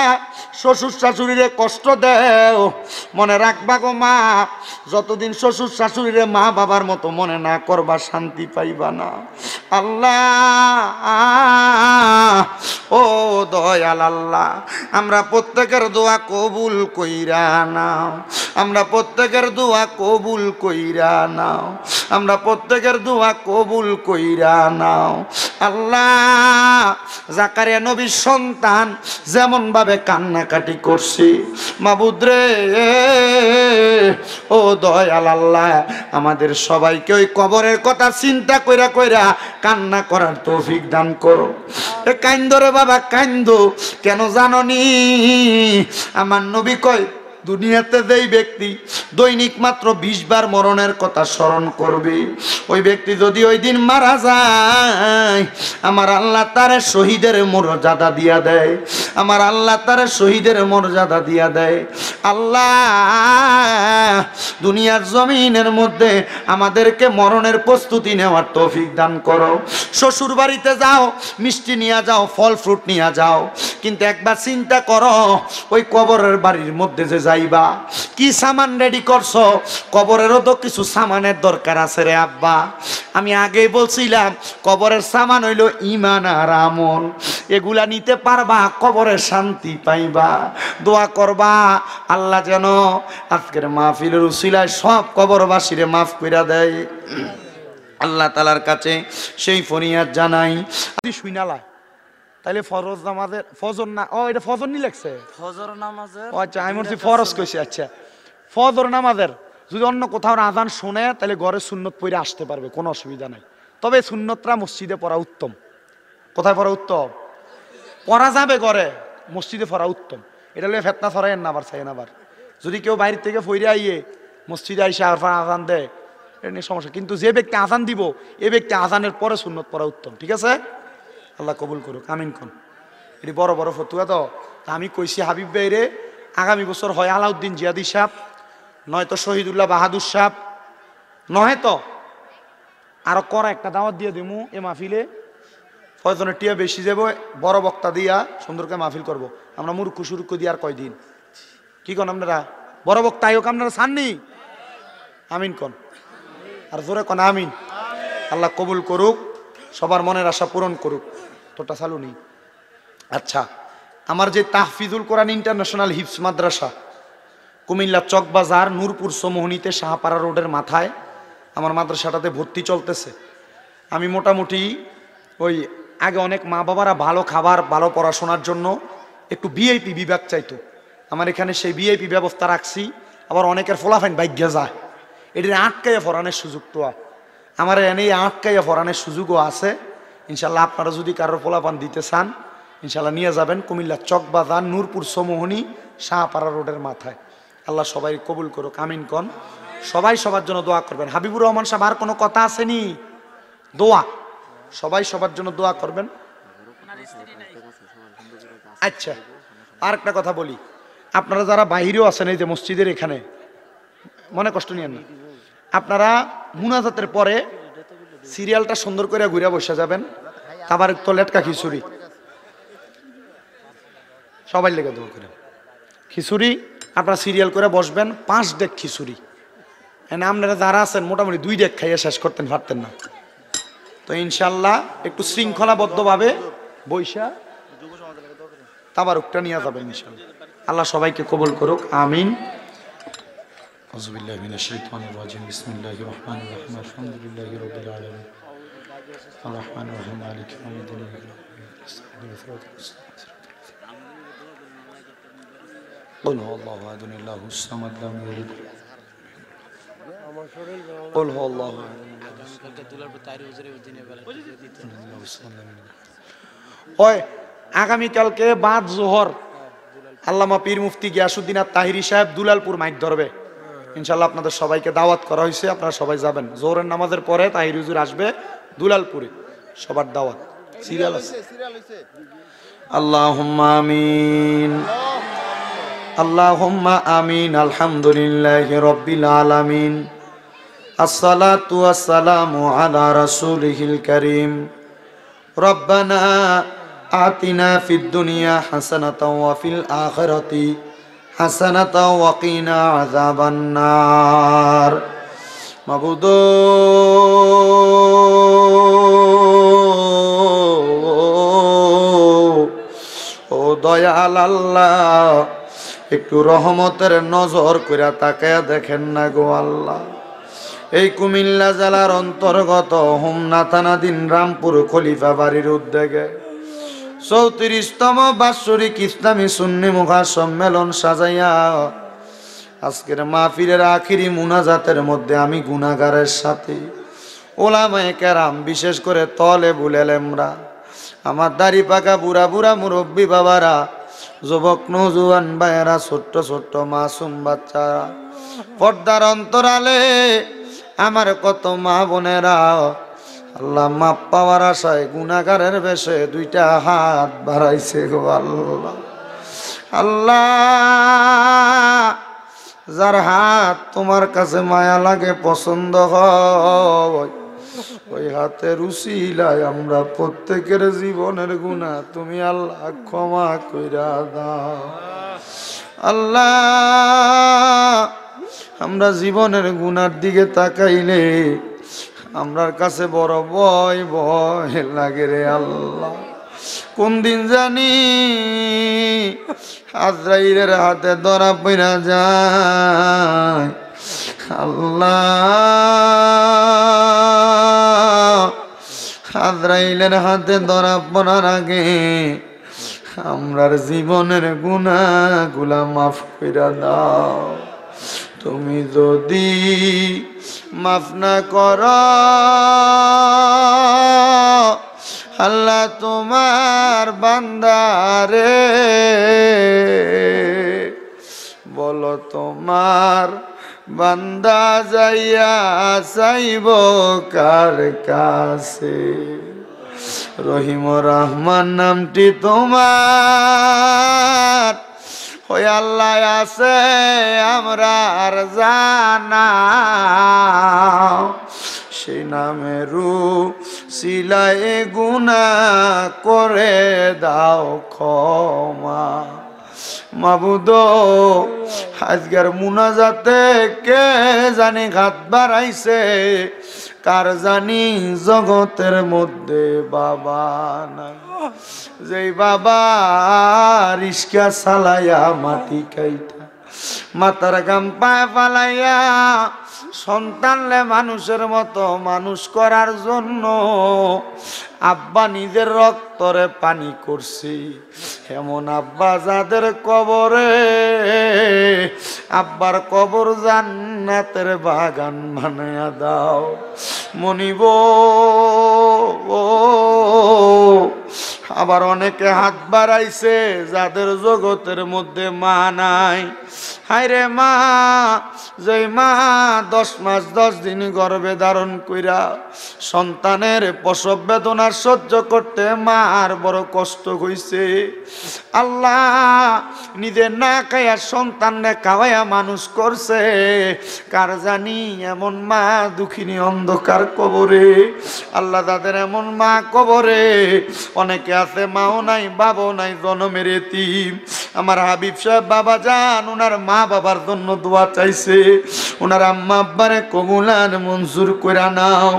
শ্বশুর শাশুড়িরে কষ্ট দেও, মনে রাখবা গো মা, যতদিন শ্বশুর শাশুড়িরে মা বাবার মতো মনে না করবা শান্তি পাইবা না। আল্লাহ ও দয়াল আল্লাহ আমরা প্রত্যেকের দোয়া কবুল কইরা নাও, আমরা প্রত্যেকের দোয়া কবুল কইরা নাও, আমরা প্রত্যেকের দোয়া কবুল কইরা নাও। আল্লাহ জাকারিয়া নবীর সন্তান যেমন ভাবে কান্নাকাটি করছি মাবুদ রে ও দয়াল আল্লাহ আমাদের সবাইকে ওই কবরের কথা চিন্তা কইরা কইরা কান্না করার তৌফিক দান করো। এ কাইন্দো রে বাবা কাইন্দো, কেন জাননি আমার নবী কয় দুনিয়াতে যেই ব্যক্তি দৈনিক মাত্র 20 বার মরণের কথা স্মরণ করবে ওই ব্যক্তি যদি ওই দিন মারা যায় আমার আল্লাহ তারে শহীদের মর্যাদা দিয়া দেয়। আমার আল্লাহ তার শহীদের মর্যাদা দিয়া দেয়। আল্লাহ দুনিয়ার জমিনের মধ্যে আমাদেরকে মরণের প্রস্তুতি নেওয়ার তৌফিক দান করো। শ্বশুর বাড়িতে যাও, মিষ্টি নিয়ে যাও, ফল ফ্রুট নিয়ে যাও, কিন্তু একবার চিন্তা করো ওই কবরের বাড়ির মধ্যে যে যাইবা কি সামান রেডি করছো? কবরেরও তো কিছু সামানের দরকার আছে রে আব্বা। আমি আগেই বলছিলাম কবরের সামান হইল ঈমান আর আমল, এগুলা নিতে পারবা কবরের শান্তি পাইবা। দোয়া করবা আল্লাহ যেন আজকের মাহফিলের উসিলায় সব কবরবাসীরে মাফ কইরা দেয়। আল্লাহ তাআলার কাছে সেই ফরিয়াদ জানাই। শুইনালা তাইলে ফরজ নামাজের ফজর না, ও এটা ফজর নি লাগছে, ফজর নামাজের আচ্ছা আমি বলছি ফরজ কইছি। আচ্ছা ফজর নামাজের যদি অন্য কোথাও আযান শুনে তাহলে ঘরে সুন্নত পড়ে আসতে পারবে, কোনো অসুবিধা নাই। তবে সুন্নতরা মসজিদে পড়া উত্তম। কোথায় পড়া উত্তম? পড়া যাবে ঘরে, মসজিদে পড়া উত্তম। এটা হলে ফেতনা ছড়াইয়েন না আবার চাইয়েন আবার। যদি কেউ বাইরে থেকে ফইরে আইয়ে মসজিদে আইসে আজান দেয় এটা নিয়ে সমস্যা, কিন্তু যে ব্যক্তি আজান দিব এই ব্যক্তি আজানের পরে সুন্নত পড়া উত্তম। ঠিক আছে? আল্লাহ কবুল করুক, আমিন কোন। এটি বড় বড় ফতুয়া তো। আমি কইছি হাবিব ভাইরে আগামী বছর হয় আলাউদ্দিন জিয়াদি সাহেব, নয়তো শহীদুল্লাহ বাহাদুর সাহেব, নহে তো আরো করা একটা দাওয়াত দিয়ে দিমু এ মাহফিলে। ফয়জনের টিয়া বেশি যাব, বড় বক্তা দিয়া সুন্দরকে মাহফিল করব। আমরা মুরুক্কু সুরুক্কু দিয়ে আর কয়দিন কি কন আপনারা? বড় বক্তা আয়োগ আপনারা চাননি? আমিন কন, আর জোরে কন আমিন। আল্লাহ কবুল করুক, সবার মনের আশা পূরণ করুক। তোটা চালু নেই। আচ্ছা, আমার যে তাহফিজুল কোরআন ইন্টারন্যাশনাল হিফজ মাদ্রাসা কুমিল্লা চকবাজার নূরপুর সমোহনীতে শাহপাড়া রোডের মাথায় আমার মাদ্রাসাটাতে ভর্তি চলতেছে। আমি মোটামুটি ওই আগে অনেক মা বাবারা ভালো খাবার ভালো পড়াশোনার জন্য একটু ভিআইপি বিভাগ চাইতো, আমার এখানে সেই ভিআইপি ব্যবস্থা রাখছি। আবার অনেকের ফলাফাইন ভাগ্যে যায়, এটির আটকাইয়া ফরানের সুযোগ তো আমার এনে আটকাইয়া ফরানের সুযোগও আছে। ইনশাল্লাহ আপনারা যদি কারোর ফলাফান দিতে চান ইনশাল্লাহ নিয়ে যাবেন কুমিল্লা চকবাজার নূরপুর সমোহনী শাহপাড়া রোডের মাথায়। আল্লাহ সবাই কবুল করুক, আমিন কন। সবাই সবার জন্য দোয়া করবেন। হাবিবুর রহমান সাহেব আর কোনো কথা আসেনি? দোয়া, সবাই সবার জন্য দোয়া করবেন। আচ্ছা আর একটা কথা বলি, আপনারা যারা বাহিরেও আছেন এই যে মসজিদের এখানে, মনে কষ্ট নিয়েন না, আপনারা মুনাজাতের পরে সিরিয়ালটা সুন্দর করে ঘুরে বসে যাবেন। খাবার তো লেটকা খিচুড়ি সবাই লেগে দোয়া করেন। খিচুড়ি আপনারা সিরিয়াল করে বসবেন, 5 ডেক খিচুড়ি। আপনারা যারা আছেন মোটামুটি 2 ডেক খাইয়ে শেষ করতেন পারতেন না, তো ইনশাল্লাহ একটু শৃঙ্খলাবদ্ধভাবে বৈশা তাবারুকটা নিয়ে যাবেন ইনশাল্লাহ। আল্লাহ সবাইকে কবুল করুক, আমিন। আউযুবিল্লাহি মিনাশ শাইতানির রাজিম। বিসমিল্লাহির রহমানির রহিম। আলহামদুলিল্লাহি রাব্বিল আলামিন। আর রহমানির রহিম মালিকি ইয়াউমিদ্দিন। قل هو الله احد الله الصمد لم يلد قل هو الله ওই আগামীকালকে বাদ জোহর আল্লামা পীর মুফতি গিয়াসউদ্দিন আর তাহিরি সাহেব দুলালপুর মাইক ধরবে ইনশাআল্লাহ। আপনাদের সবাইকে দাওয়াত করা হয়েছে, আপনারা সবাই যাবেন। জোহরের নামাজের পরে তাহির হুজুর আসবে দুলালপুরে, সবার দাওয়াত। সিরিয়াল আছে। আল্লাহুম্মা আমিন, আল্লাহুম্মা আমিন। আলহামদুলিল্লাহি রাব্বিল আলামিন। আসসালাতু ওয়াসসালামু আলা রাসূলিহিল কারীম। রব্বানা আতিনা ফিদ দুনিয়া হাসানাতাও ওয়া ফিল আখিরাতি হাসানাতাও ওয়া কিনা আযাবান নার। মাবুদ ও দয়াল আল্লাহ, একটু রহমতের নজর কইরা তাকায়া দেখেন না গো আল্লাহ। এই কুমিল্লা জেলার অন্তর্গত হোমনা থানাধীন রামপুর খলিফা বাড়ির উদ্যোগে 34তম বাৎসরিক ইসলামী সুন্নি মুখা সম্মেলন সাজাইয়া আজকের মাহফিলের আখিরি মুনাজাতের মধ্যে আমি গুনাহগারের সাথে ওলামায়ে কেরাম, বিশেষ করে তলেবুল ইলমরা, আমার দাড়ি পাকা বুড়া বুড়া মুরব্বী বাবারা, যুবক নওজোয়ান ভাইয়েরা, ছোট্ট ছোট্ট মাসুম বাচ্চারা, পর্দার অন্তরালে আমার কত মা বোনেরা, আল্লাহ মাপ পাওয়ার আশায় গুনাহগারের বেশে দুইটা হাত বাড়াইছে গো আল্লাহ। আল্লাহ যার হাত তোমার কাছে মায়া লাগে, পছন্দ হয়, ওই হাতের উসিলায় আমরা প্রত্যেকের জীবনের গুনাহ তুমি আল্লাহ ক্ষমা কইরা দাও। আল্লাহ আমরা জীবনের গুনার দিকে তাকাইলে আমরার কাছে বড় ভয় ভয় লাগে রে আল্লাহ। কোন দিন জানি আজরাইলের হাতে ধরা পড়া যায়। আল্লাহ আজরাইলের হাতে ধরা পড়ার আগে আমরার জীবনের গুনাহগুলা মাফ কইরা দাও। তুমি যদি মাফ না করো আল্লাহ তোমার বান্দারে বলো তোমার বান্দা যাইয়া চাইব কার কাছে। রহিম রহমান নামটি তোমার ওই আল্লাহ আছে আমরা আর জানা, সেই নামেরু সিলাই গুনাহ করে দাও ক্ষমা। মাবুদ আজকের মুনাজাতে কে জানি ঘাত বাড়াইছে, কার জানি জগতের মধ্যে বাবা নাই, যেই বাবা রিস্কা চালাইয়া মাটি কাইটা মাথার গাম পায়ে ফালাইয়া সন্তানলে মানুষের মতো মানুষ করার জন্য আব্বা নিজের রক্তরে পানি করছি, এমন আব্বা যাদের কবরে আব্বার কবর জান্নাতের বাগান বানায়া দাও। মনিব আবার অনেকে হাত বাড়াইছে যাদের জগতের মধ্যে মা নাই। হায়রে মা, যেই মা 10 মাস 10 দিন গর্ভে ধারণ কইরা সন্তানের প্রসব বেদনা সহ্য করতে মার বড় কষ্ট হইছে। আল্লাহ নিজে না খাইয়া সন্তানরে খাওয়াইয়া মানুষ করছে, কার জানি এমন মা দুঃখিনী অন্ধকার কবরে। আল্লাহ তাদের এমন মা কবরে, অনেকে আছে মাও নাই বাবাও নাই, জনমের এতিম। আমার হাবিব সাহেব বাবা যান ওনার মা বাবার জন্য দোয়া চাইছে, ওনার আম্মা আব্বারে কবুলান মঞ্জুর কইরা নাও।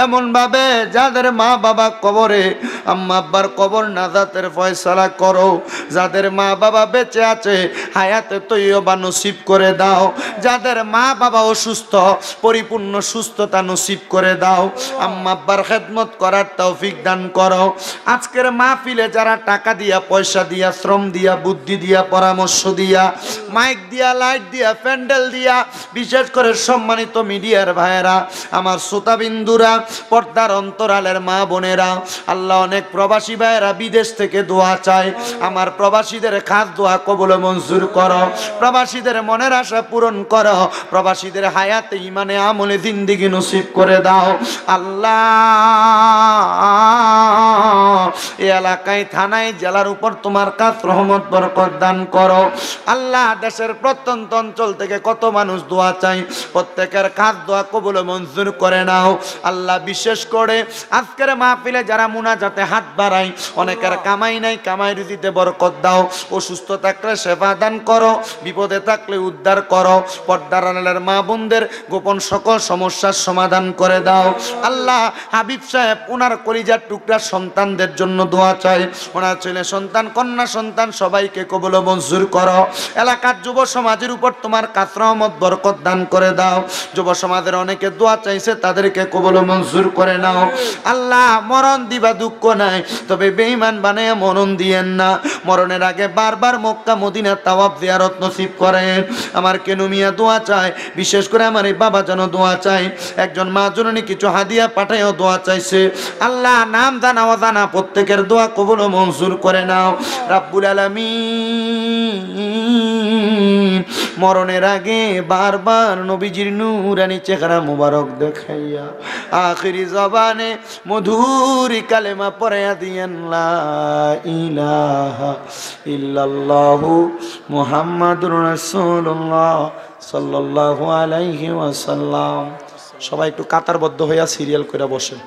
এমন ভাবে যাদের মা বাবা কবরে, আম্মা আব্বার কবর নাজাতের ফয়সালা করো। যাদের মা বাবা বেঁচে আছে হায়াতে তৈয়বা নসিব করে দাও। যাদের মা বাবা অসুস্থ পরিপূর্ণ সুস্থতা নসিব করে দাও। আম্মা আব্বার খেদমত করার তৌফিক দান করো। আজকের মাহফিলে যারা টাকা দিয়া, পয়সা দিয়া, শ্রম দিয়া, বুদ্ধি দিয়া, পরামর্শ দিয়া, মাইক দিয়া, লাইট দিয়া, প্যান্ডেল দিয়া, বিশেষ করে সম্মানিত মিডিয়ার ভাইয়েরা, আমার শ্রোতাবিন্দুরা, পর্দার অন্তরালের মা বোনেরা, আল্লাহ অনেক প্রবাসী ভাইয়েরা বিদেশ থেকে দোয়া চায়। আমার প্রবাসীদের খাস দোয়া কবুল মঞ্জুর করো, প্রবাসীদের মনের আশা পূরণ করো, প্রবাসীদের হায়াতে ইমানে আমলে জিন্দেগি নসিব করে দাও। আল্লাহ এই এলাকায় থানায় জেলার উপর তোমার কাছ রহমত বরকত দান করো। আল্লাহ দেশের প্রত্যন্ত অঞ্চল থেকে কত মানুষ দোয়া চাই, প্রত্যেকের কাজ দোয়া কবুল মঞ্জুর করে নাও। আল্লাহ বিশেষ করে আজকের মাহফিলে যারা মুনাজাতে হাত বাড়াই, অনেকের কামাই নাই, কামাই রুজিতে বরকত দাও। অসুস্থ থাকলে সেবা দান করো, বিপদে থাকলে উদ্ধার করো। পর্দার আড়ালের মা বোনদের গোপন সকল সমস্যার সমাধান করে দাও। আল্লাহ হাবিব সাহেব ওনার কলিজার টুকরা সন্তানদের জন্য দোয়া চাই, ওনার ছেলে সন্তান কন্যা সন্তান সবাইকে কবুল মঞ্জুর করো। এলাকার যুব সমাজের উপর তোমার কাছ রহমত বরকত দান করে দাও। যুব সমাজের অনেকে দোয়া চাইছে, তাদেরকে কবুল মঞ্জুর করে নাও। আল্লাহ মরণ দিবা দুঃখ নাই, তবে বেঈমান বানায়া মরণ দিয়েন না। মরণের আগে বারবার মক্কা মদিনা তাওয়াফ জিয়ারত নসিব করেন। আমার কেনু মিয়া দোয়া চায়, বিশেষ করে আমার এই বাবা যেন দোয়া চাই। একজন মা জননী কিছু হাদিয়া পাঠায়ও দোয়া চাইছে। আল্লাহ নাম জানা অজানা প্রত্যেকের দোয়া কবুল মঞ্জুর করে নাও। রাব্বুল আলামিন মরণের আগে বারবার নবীজির নূরানি চেহারা মুবারক দেখাইয়া আখিরি জবানে মধুর কালেমা পড়াইয়া দিয়েন লা ইলাহা ইল্লাল্লাহু মুহাম্মাদুর রাসূলুল্লাহ সাল্লাল্লাহু আলাইহি ওয়াসাল্লাম। সবাই একটু কাতারবদ্ধ হইয়া সিরিয়াল করে বসেন।